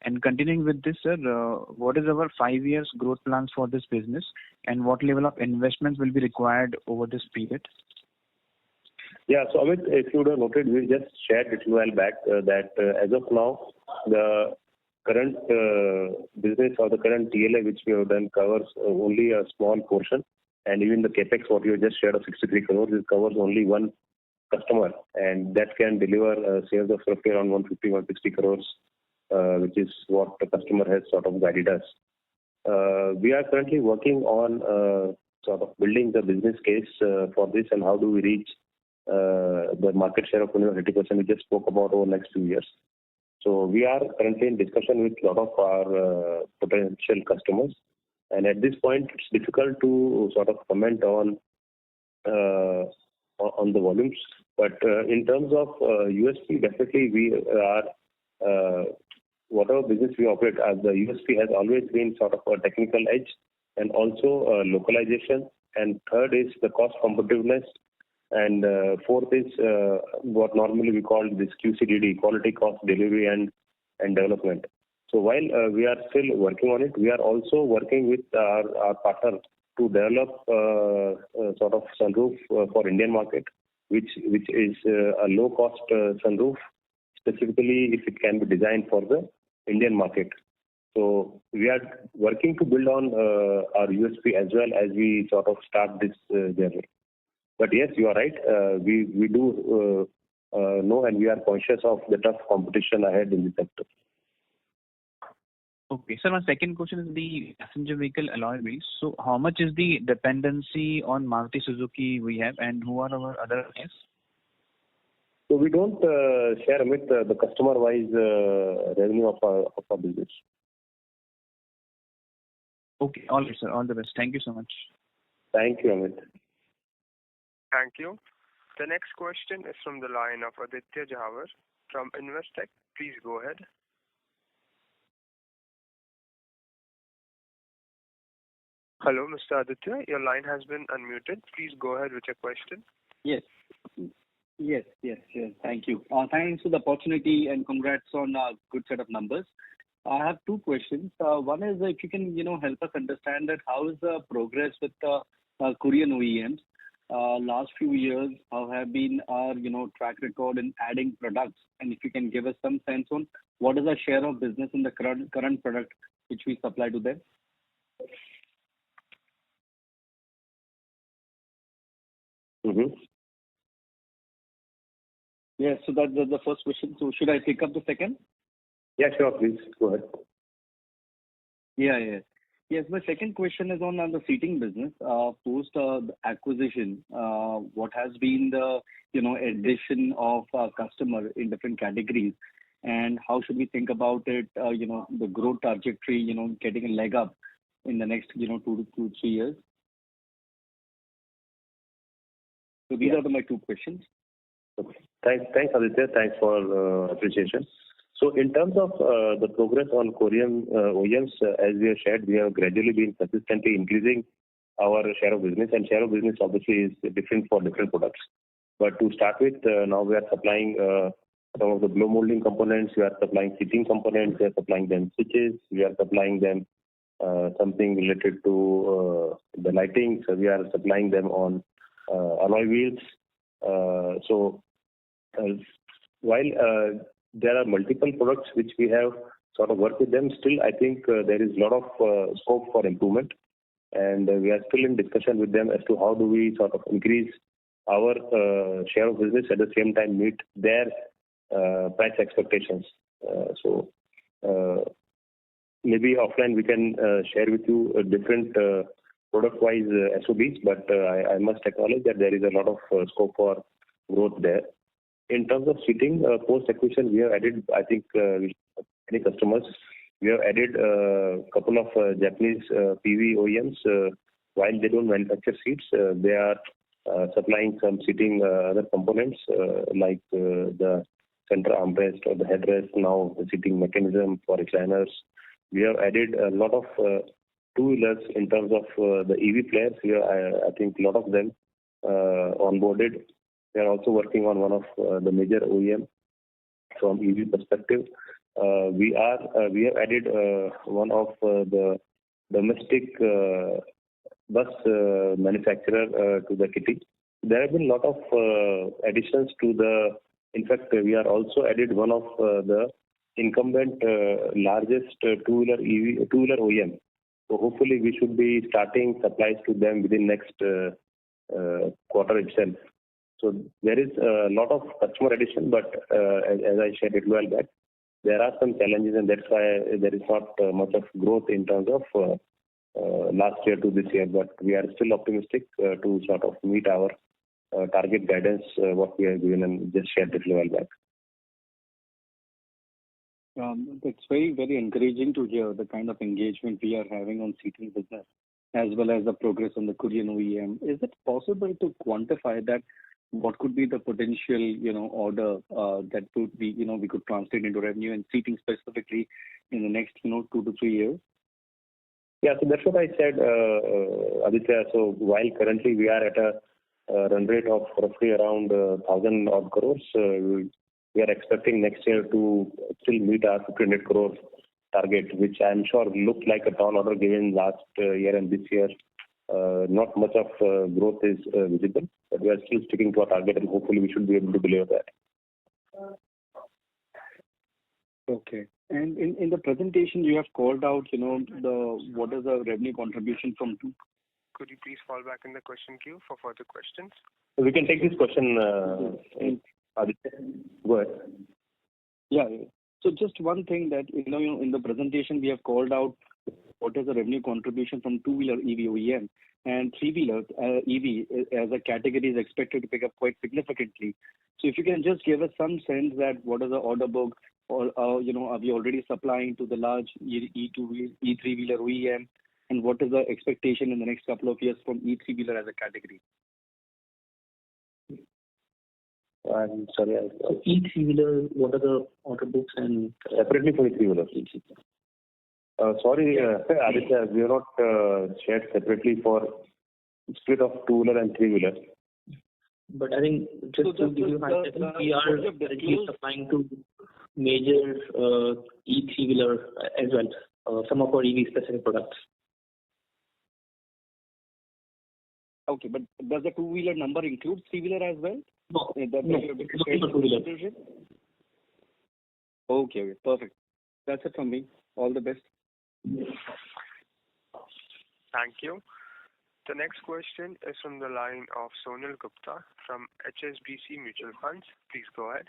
And continuing with this, sir, what is our 5 years growth plans for this business, and what level of investments will be required over this period? Yeah. So Amit, if you would have noted, we just shared it a while back that as of now, the current business or the current TLA which we have done covers only a small portion, and even the capex what you just shared of 63 crores, it covers only one customer, and that can deliver sales of roughly around 150, 160 crores, which is what the customer has sort of guided us. We are currently working on sort of building the business case for this, and how do we reach the market share of 20% we just spoke about over the next 2 years. So we are currently in discussion with a lot of our potential customers, and at this point it's difficult to sort of comment on the volumes. But in terms of USP, definitely we are whatever business we operate, the USP has always been sort of a technical edge and also localization. And third is the cost competitiveness. And fourth is what normally we call this QCDD, quality, cost, delivery, and development. So while we are still working on it, we are also working with our partner to develop sort of sunroof for Indian market, which is a low-cost sunroof, specifically if it can be designed for the Indian market. So we are working to build on our USP as well as we sort of start this journey. But yes, you are right. We do know, and we are conscious of the tough competition ahead in the sector. Okay. So my second question is the passenger vehicle alloy wheels. So how much is the dependency on Maruti Suzuki we have, and who are our other players? So we don't share, Amit, the customer-wise revenue of our business. Okay. All right, sir. All the best. Thank you so much. Thank you, Amit. Thank you. The next question is from the line of Aditya Jhawar from Investec. Please go ahead. Hello, Mr. Aditya. Your line has been unmuted. Please go ahead with your question. Yes. Thank you. Thanks for the opportunity and congrats on a good set of numbers. I have two questions. One is if you can, help us understand that how is the progress with the Korean OEMs. Last few years, how have been our, track record in adding products, and if you can give us some sense on what is the share of business in the current product which we supply to them. Mm-hmm. Yeah, so that's the first question. So should I pick up the second? Yeah, sure. Please go ahead. Yeah. Yes, my second question is on the seating business. Post the acquisition, what has been the addition of customer in different categories, and how should we think about it? The growth trajectory, getting a leg up in the next 2 to 3 years. So these are my two questions. Okay. Thanks, Aditya. Thanks for appreciation. So in terms of the progress on Korean OEMs, as we have shared, we have gradually been consistently increasing our share of business, and share of business obviously is different for different products. But to start with, now we are supplying some of the blow molding components, we are supplying seating components, we are supplying them switches, we are supplying them something related to the lighting, so we are supplying them on alloy wheels. While there are multiple products which we have sort of worked with them, still I think there is a lot of scope for improvement, and we are still in discussion with them as to how do we sort of increase our share of business, at the same time meet their price expectations. Maybe offline we can share with you different product-wise SOBs, but I must acknowledge that there is a lot of scope for growth there. In terms of seating, post-acquisition, we have added, I think, many customers. We have added a couple of Japanese PV OEMs. While they don't manufacture seats, they are supplying some seating other components like the center armrest or the headrest, now the seating mechanism for recliners. We have added a lot of two-wheelers in terms of the EV players. We have, I think, a lot of them onboarded. We are also working on one of the major OEM from EV perspective. we have added one of the domestic bus manufacturer to the kitty. There have been a lot of additions to the. In fact, we are also added one of the incumbent largest two-wheeler OEM. So hopefully we should be starting supplies to them within next quarter itself. So there is a lot of customer addition, but as I shared it well back, there are some challenges, and that's why there is not much of growth in terms of last year to this year. But we are still optimistic to sort of meet our target guidance, what we have given and just shared it a while back. It's very, very encouraging to hear the kind of engagement we are having on seating business, as well as the progress on the Korean OEM. Is it possible to quantify that? What could be the potential, order that would be, we could translate into revenue and seating specifically in the next, 2 to 3 years? Yeah, so that's what I said, Aditya. So while currently we are at a run rate of roughly around 1,000 odd crores, we are expecting next year to still meet our 1,500 crore target, which I'm sure looked like a tall order given last year and this year. Not much of growth is visible, but we are still sticking to our target, and hopefully we should be able to deliver that. Okay. And in the presentation, you have called out, what is the revenue contribution from two? Could you please fall back in the question queue for further questions? We can take this question, Aditya. Go ahead. Yeah. So just one thing that, in the presentation, we have called out what is the revenue contribution from two-wheeler EV OEM, and three-wheeler EV as a category is expected to pick up quite significantly. So if you can just give us some sense that what is the order book, or are we already supplying to the large E3-wheeler OEM, and what is the expectation in the next couple of years from E3-wheeler as a category? I'm sorry. So E3-wheeler, what are the order books and separately for E3-wheeler? Sorry, Aditya, we have not shared separately for split of two-wheeler and three-wheeler. But I think just to give you an idea, we are currently supplying to major E3-wheeler as well, some of our EV-specific products. Okay, but does the two-wheeler number include three-wheeler as well? No, it's only for two-wheeler. Okay, perfect. That's it from me. All the best. Thank you. The next question is from the line of Sonal Gupta from HSBC Mutual Funds. Please go ahead.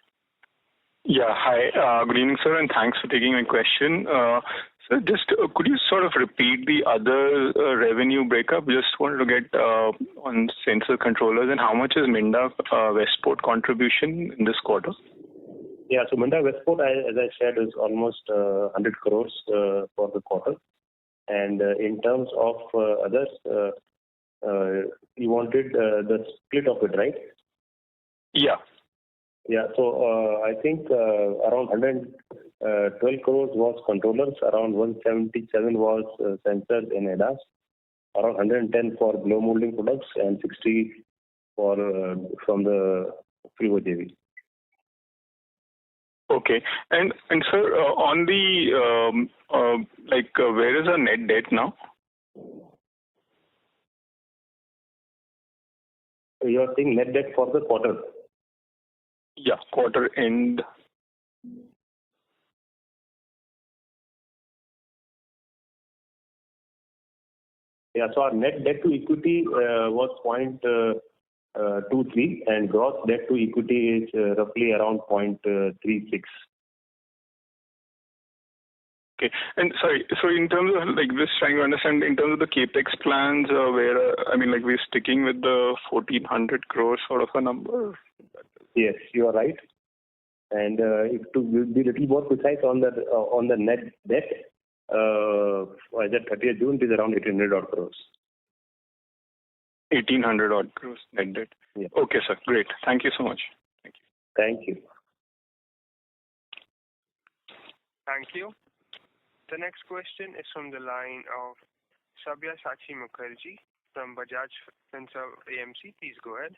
Yeah, hi. Good evening, sir, and thanks for taking my question. Sir, just could you sort of repeat the other revenue breakup? Just wanted to get on sensor controllers, and how much is Minda Westport contribution in this quarter? Yeah, so Minda Westport, as I said, is almost 100 crores for the quarter. And in terms of others, you wanted the split of it, right? Yeah. Yeah, so I think around 112 crores was controllers, around 177 was sensors in ADAS, around 110 for blow molding products, and 60 for from the Freevo JV. Okay, and sir, on the where is our net debt now? You are saying net debt for the quarter? Yeah, quarter end. Yeah, so our net debt to equity was 0.23, and gross debt to equity is roughly around 0.36. Okay, and sorry, so in terms of just trying to understand, in terms of the capex plans, where we're sticking with the 1,400 crores sort of a number. Yes, you are right. And if to be a little more precise on the net debt, as at 30th June, it is around 1,800 odd crores. 1,800 odd crores net debt. Yeah. Okay, sir. Great. Thank you so much. Thank you. Thank you. Thank you. The next question is from the line of Sabyasachi Mukherjee from Bajaj Finserv AMC. Please go ahead.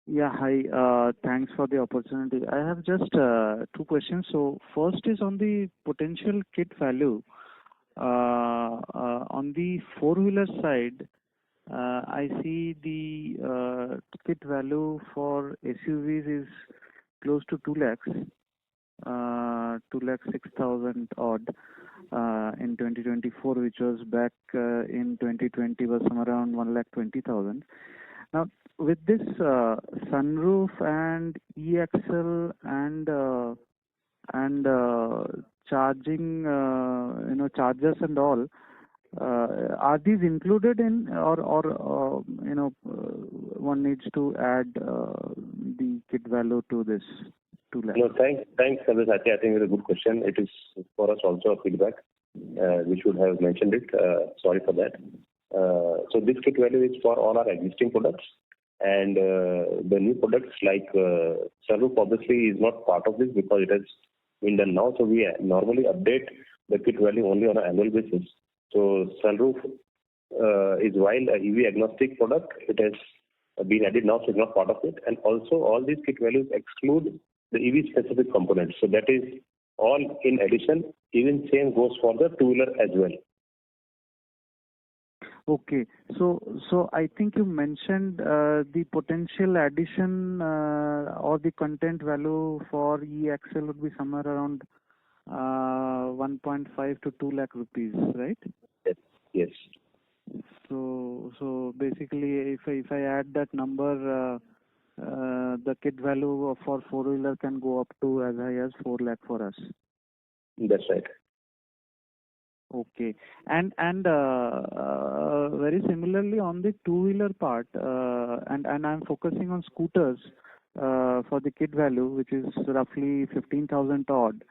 Yeah, hi. Thanks for the opportunity. I have just two questions. So first is on the potential kit value. On the four-wheeler side, I see the kit value for SUVs is close to 2 lakhs, 2 lakh 6,000 odd in 2024, which was back in 2020 was somewhere around 1 lakh 20,000. Now, with this sunroof and e-axle and charging, chargers and all, are these included in, or one needs to add the kit value to this 2 lakh? No, thanks, Sabyasachi. I think it's a good question. It is for us also a feedback. We should have mentioned it. Sorry for that. So this kit value is for all our existing products, and the new products like sunroof obviously is not part of this because it has been done now. So we normally update the kit value only on an annual basis. So sunroof is while a EV agnostic product, it has been added now, so it's not part of it. And also all these kit values exclude the EV specific components. So that is all in addition. Even same goes for the two-wheeler as well. Okay. So I think you mentioned the potential addition or the content value for e-axle would be somewhere around 1.5 to 2 lakh rupees, right? Yes. So basically, if I add that number, the kit value for four-wheeler can go up to as high as 4 lakh for us. That's right. Okay. And very similarly on the two-wheeler part, and I'm focusing on scooters for the kit value, which is roughly 15,000 odd.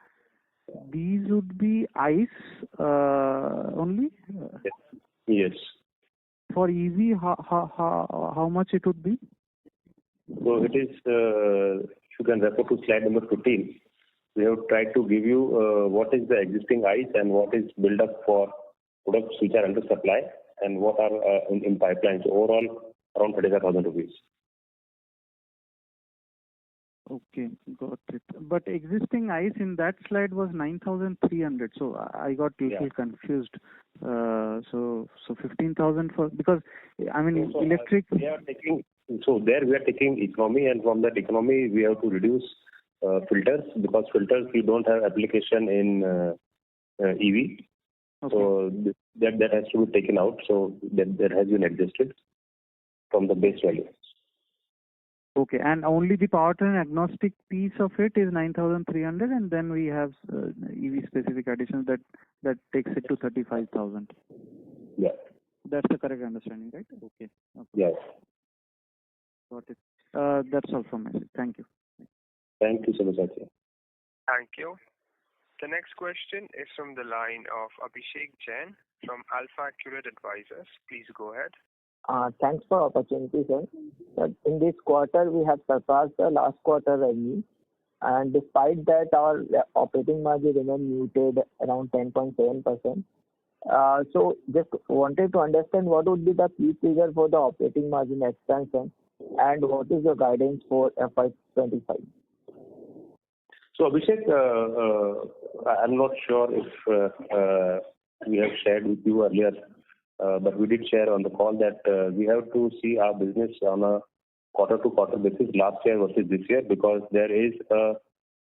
These would be ICE only? Yes. For EV, how much it would be? So it is, if you can refer to slide number 15, we have tried to give you what is the existing ICE and what is built up for products which are under supply and what are in pipeline. So overall, around 35,000 rupees. Okay, got it. But existing ICE in that slide was 9,300. So I got little confused. So 15,000 for, because I mean electric. We are taking economy, and from that economy we have to reduce filters, because filters we don't have application in EV. Okay. So that has to be taken out. So that has been adjusted from the base value. Okay, and only the powertrain agnostic piece of it is 9,300, and then we have EV specific additions that takes it to 35,000. Yeah. That's the correct understanding, right? Okay. Yes. Got it. That's all from my side. Thank you. Thank you, Sabyasachi. Thank you. The next question is from the line of Abhishek Jain from Alpha Accurate Advisors. Please go ahead. Thanks for opportunity, sir. In this quarter, we have surpassed the last quarter revenue, and despite that, our operating margin remained muted around 10.7%. So just wanted to understand what would be the key figure for the operating margin expansion, and what is the guidance for FY25? So Abhishek, I'm not sure if we have shared with you earlier, but we did share on the call that we have to see our business on a quarter-to-quarter basis, last year versus this year, because there is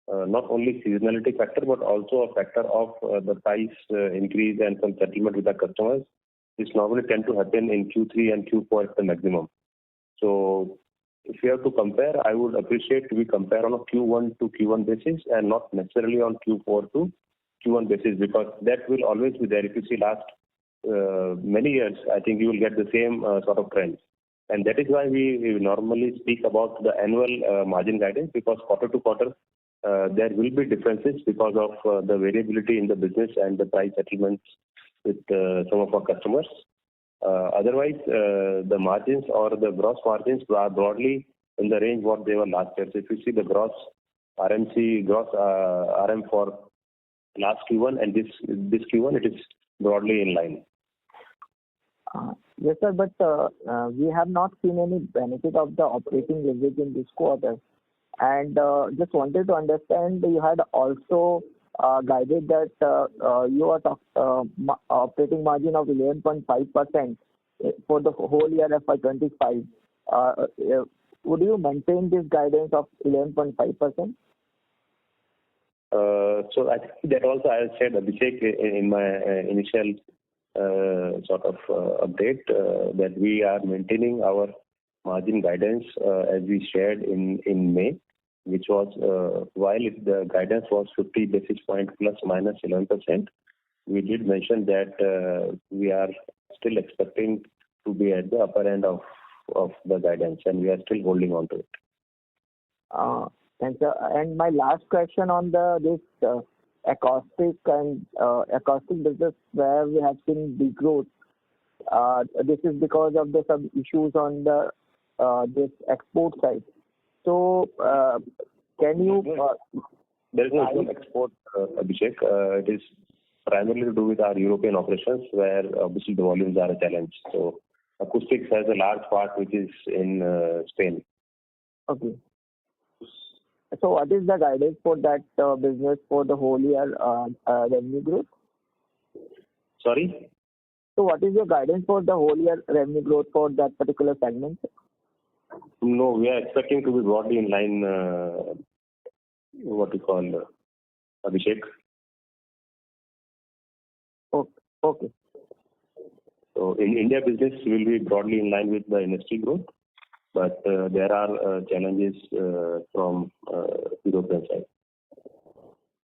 not only seasonality factor, but also a factor of the price increase and some settlement with our customers, which normally tend to happen in Q3 and Q4 at the maximum. So if you have to compare, I would appreciate we compare on a Q1 to Q1 basis and not necessarily on Q4 to Q1 basis, because that will always be there. If you see last many years, I think you will get the same sort of trend. And that is why we normally speak about the annual margin guidance, because quarter to quarter there will be differences because of the variability in the business and the price settlements with some of our customers. Otherwise, the margins or the gross margins are broadly in the range what they were last year. So if you see the gross RM for last Q1 and this Q1, it is broadly in line. Yes, sir, but we have not seen any benefit of the operating leverage in this quarter. And just wanted to understand, you had also guided that you are operating margin of 11.5% for the whole year FY25. Would you maintain this guidance of 11.5%? So I think that also I said, Abhishek, in my initial sort of update that we are maintaining our margin guidance as we shared in May, which was while the guidance was 50 basis point plus minus 11%, we did mention that we are still expecting to be at the upper end of the guidance, and we are still holding on to it. Thanks, sir. And my last question on this acoustic business where we have seen degrowth. This is because of some issues on this export side. So can you? There is no export, Abhishek. It is primarily to do with our European operations, where obviously the volumes are a challenge. So acoustics has a large part which is in Spain. Okay. So what is the guidance for that business for the whole year revenue growth? Sorry? So what is your guidance for the whole year revenue growth for that particular segment? No, we are expecting to be broadly in line, what we call Abhishek. Okay. So in India business, we will be broadly in line with the industry growth, but there are challenges from European side.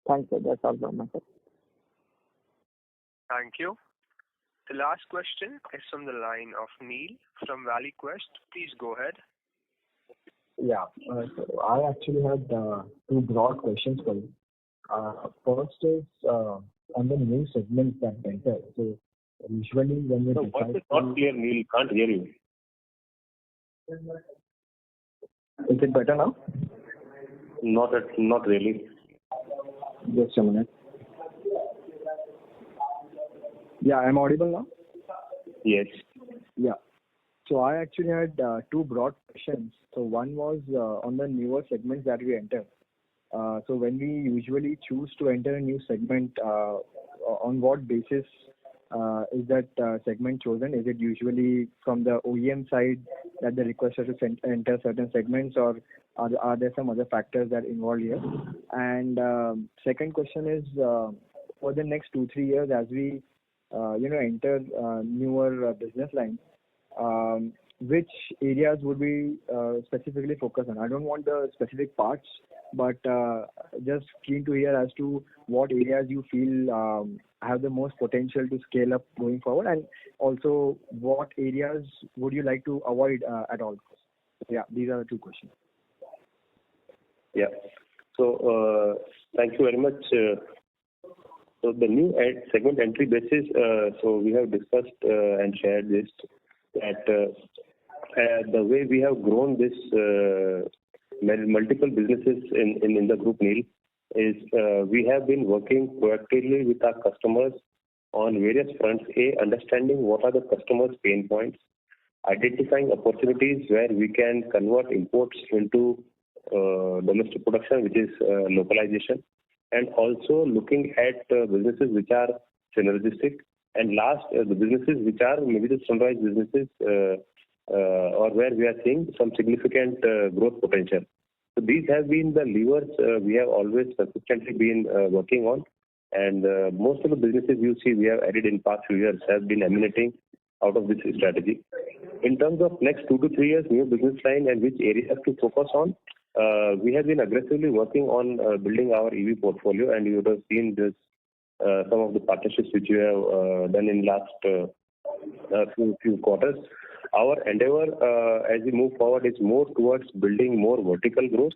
Thanks, sir. That's all from my side. Thank you. The last question is from the line of Neil from Valley Quest. Please go ahead. Yeah. So I actually had two broad questions for you. First is on the new segments that enter. So usually when we decide... Voice is not clear, Neil. Can't hear you. Is it better now? Not really. Just a minute. Yeah, I'm audible now? Yes. Yeah. So I actually had two broad questions. So one was on the newer segments that we enter. So when we usually choose to enter a new segment, on what basis is that segment chosen? Is it usually from the OEM side that they request us to enter certain segments, or are there some other factors that involve here? And second question is for the next 2-3 years as we enter newer business lines, which areas would we specifically focus on? I don't want the specific parts, but just keen to hear as to what areas you feel have the most potential to scale up going forward, and also what areas would you like to avoid at all? Yeah, these are the two questions. Yeah. So thank you very much. So the new segment entry basis, so we have discussed and shared this, that the way we have grown this multiple businesses in the group, Neil, is we have been working proactively with our customers on various fronts. Understanding what are the customers' pain points, identifying opportunities where we can convert imports into domestic production, which is localization, and also looking at businesses which are synergistic, and last, the businesses which are maybe the sunrise businesses or where we are seeing some significant growth potential. So these have been the levers we have always consistently been working on, and most of the businesses you see we have added in past few years have been emanating out of this strategy. In terms of next 2 to 3 years, new business line and which areas to focus on, we have been aggressively working on building our EV portfolio, and you would have seen this some of the partnerships which we have done in last few quarters. Our endeavor as we move forward is more towards building more vertical growth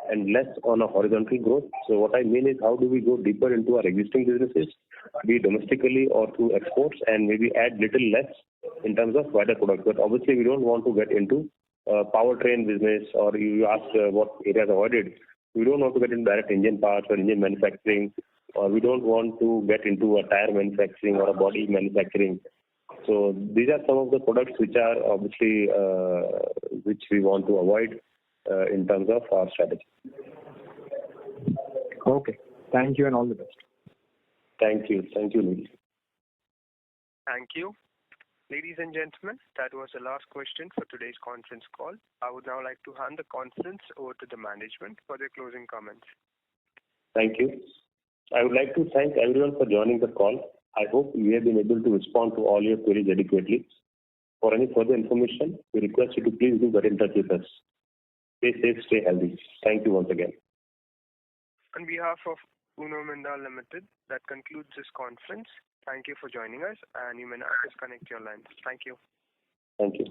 and less on a horizontal growth. So what I mean is, how do we go deeper into our existing businesses, be it domestically or through exports, and maybe add little less in terms of wider products. But obviously we don't want to get into powertrain business, or you ask what areas avoided. We don't want to get into direct engine parts or engine manufacturing, or we don't want to get into a tire manufacturing or a body manufacturing. So these are some of the products which are obviously which we want to avoid in terms of our strategy. Okay. Thank you and all the best. Thank you. Thank you, Neil. Thank you. Ladies and gentlemen, that was the last question for today's conference call. I would now like to hand the conference over to the management for their closing comments. Thank you. I would like to thank everyone for joining the call. I hope we have been able to respond to all your queries adequately. For any further information, we request you to please do get in touch with us. Stay safe, stay healthy. Thank you once again. On behalf of Uno Minda Limited, that concludes this conference. Thank you for joining us, and you may now disconnect your lines. Thank you. Thank you.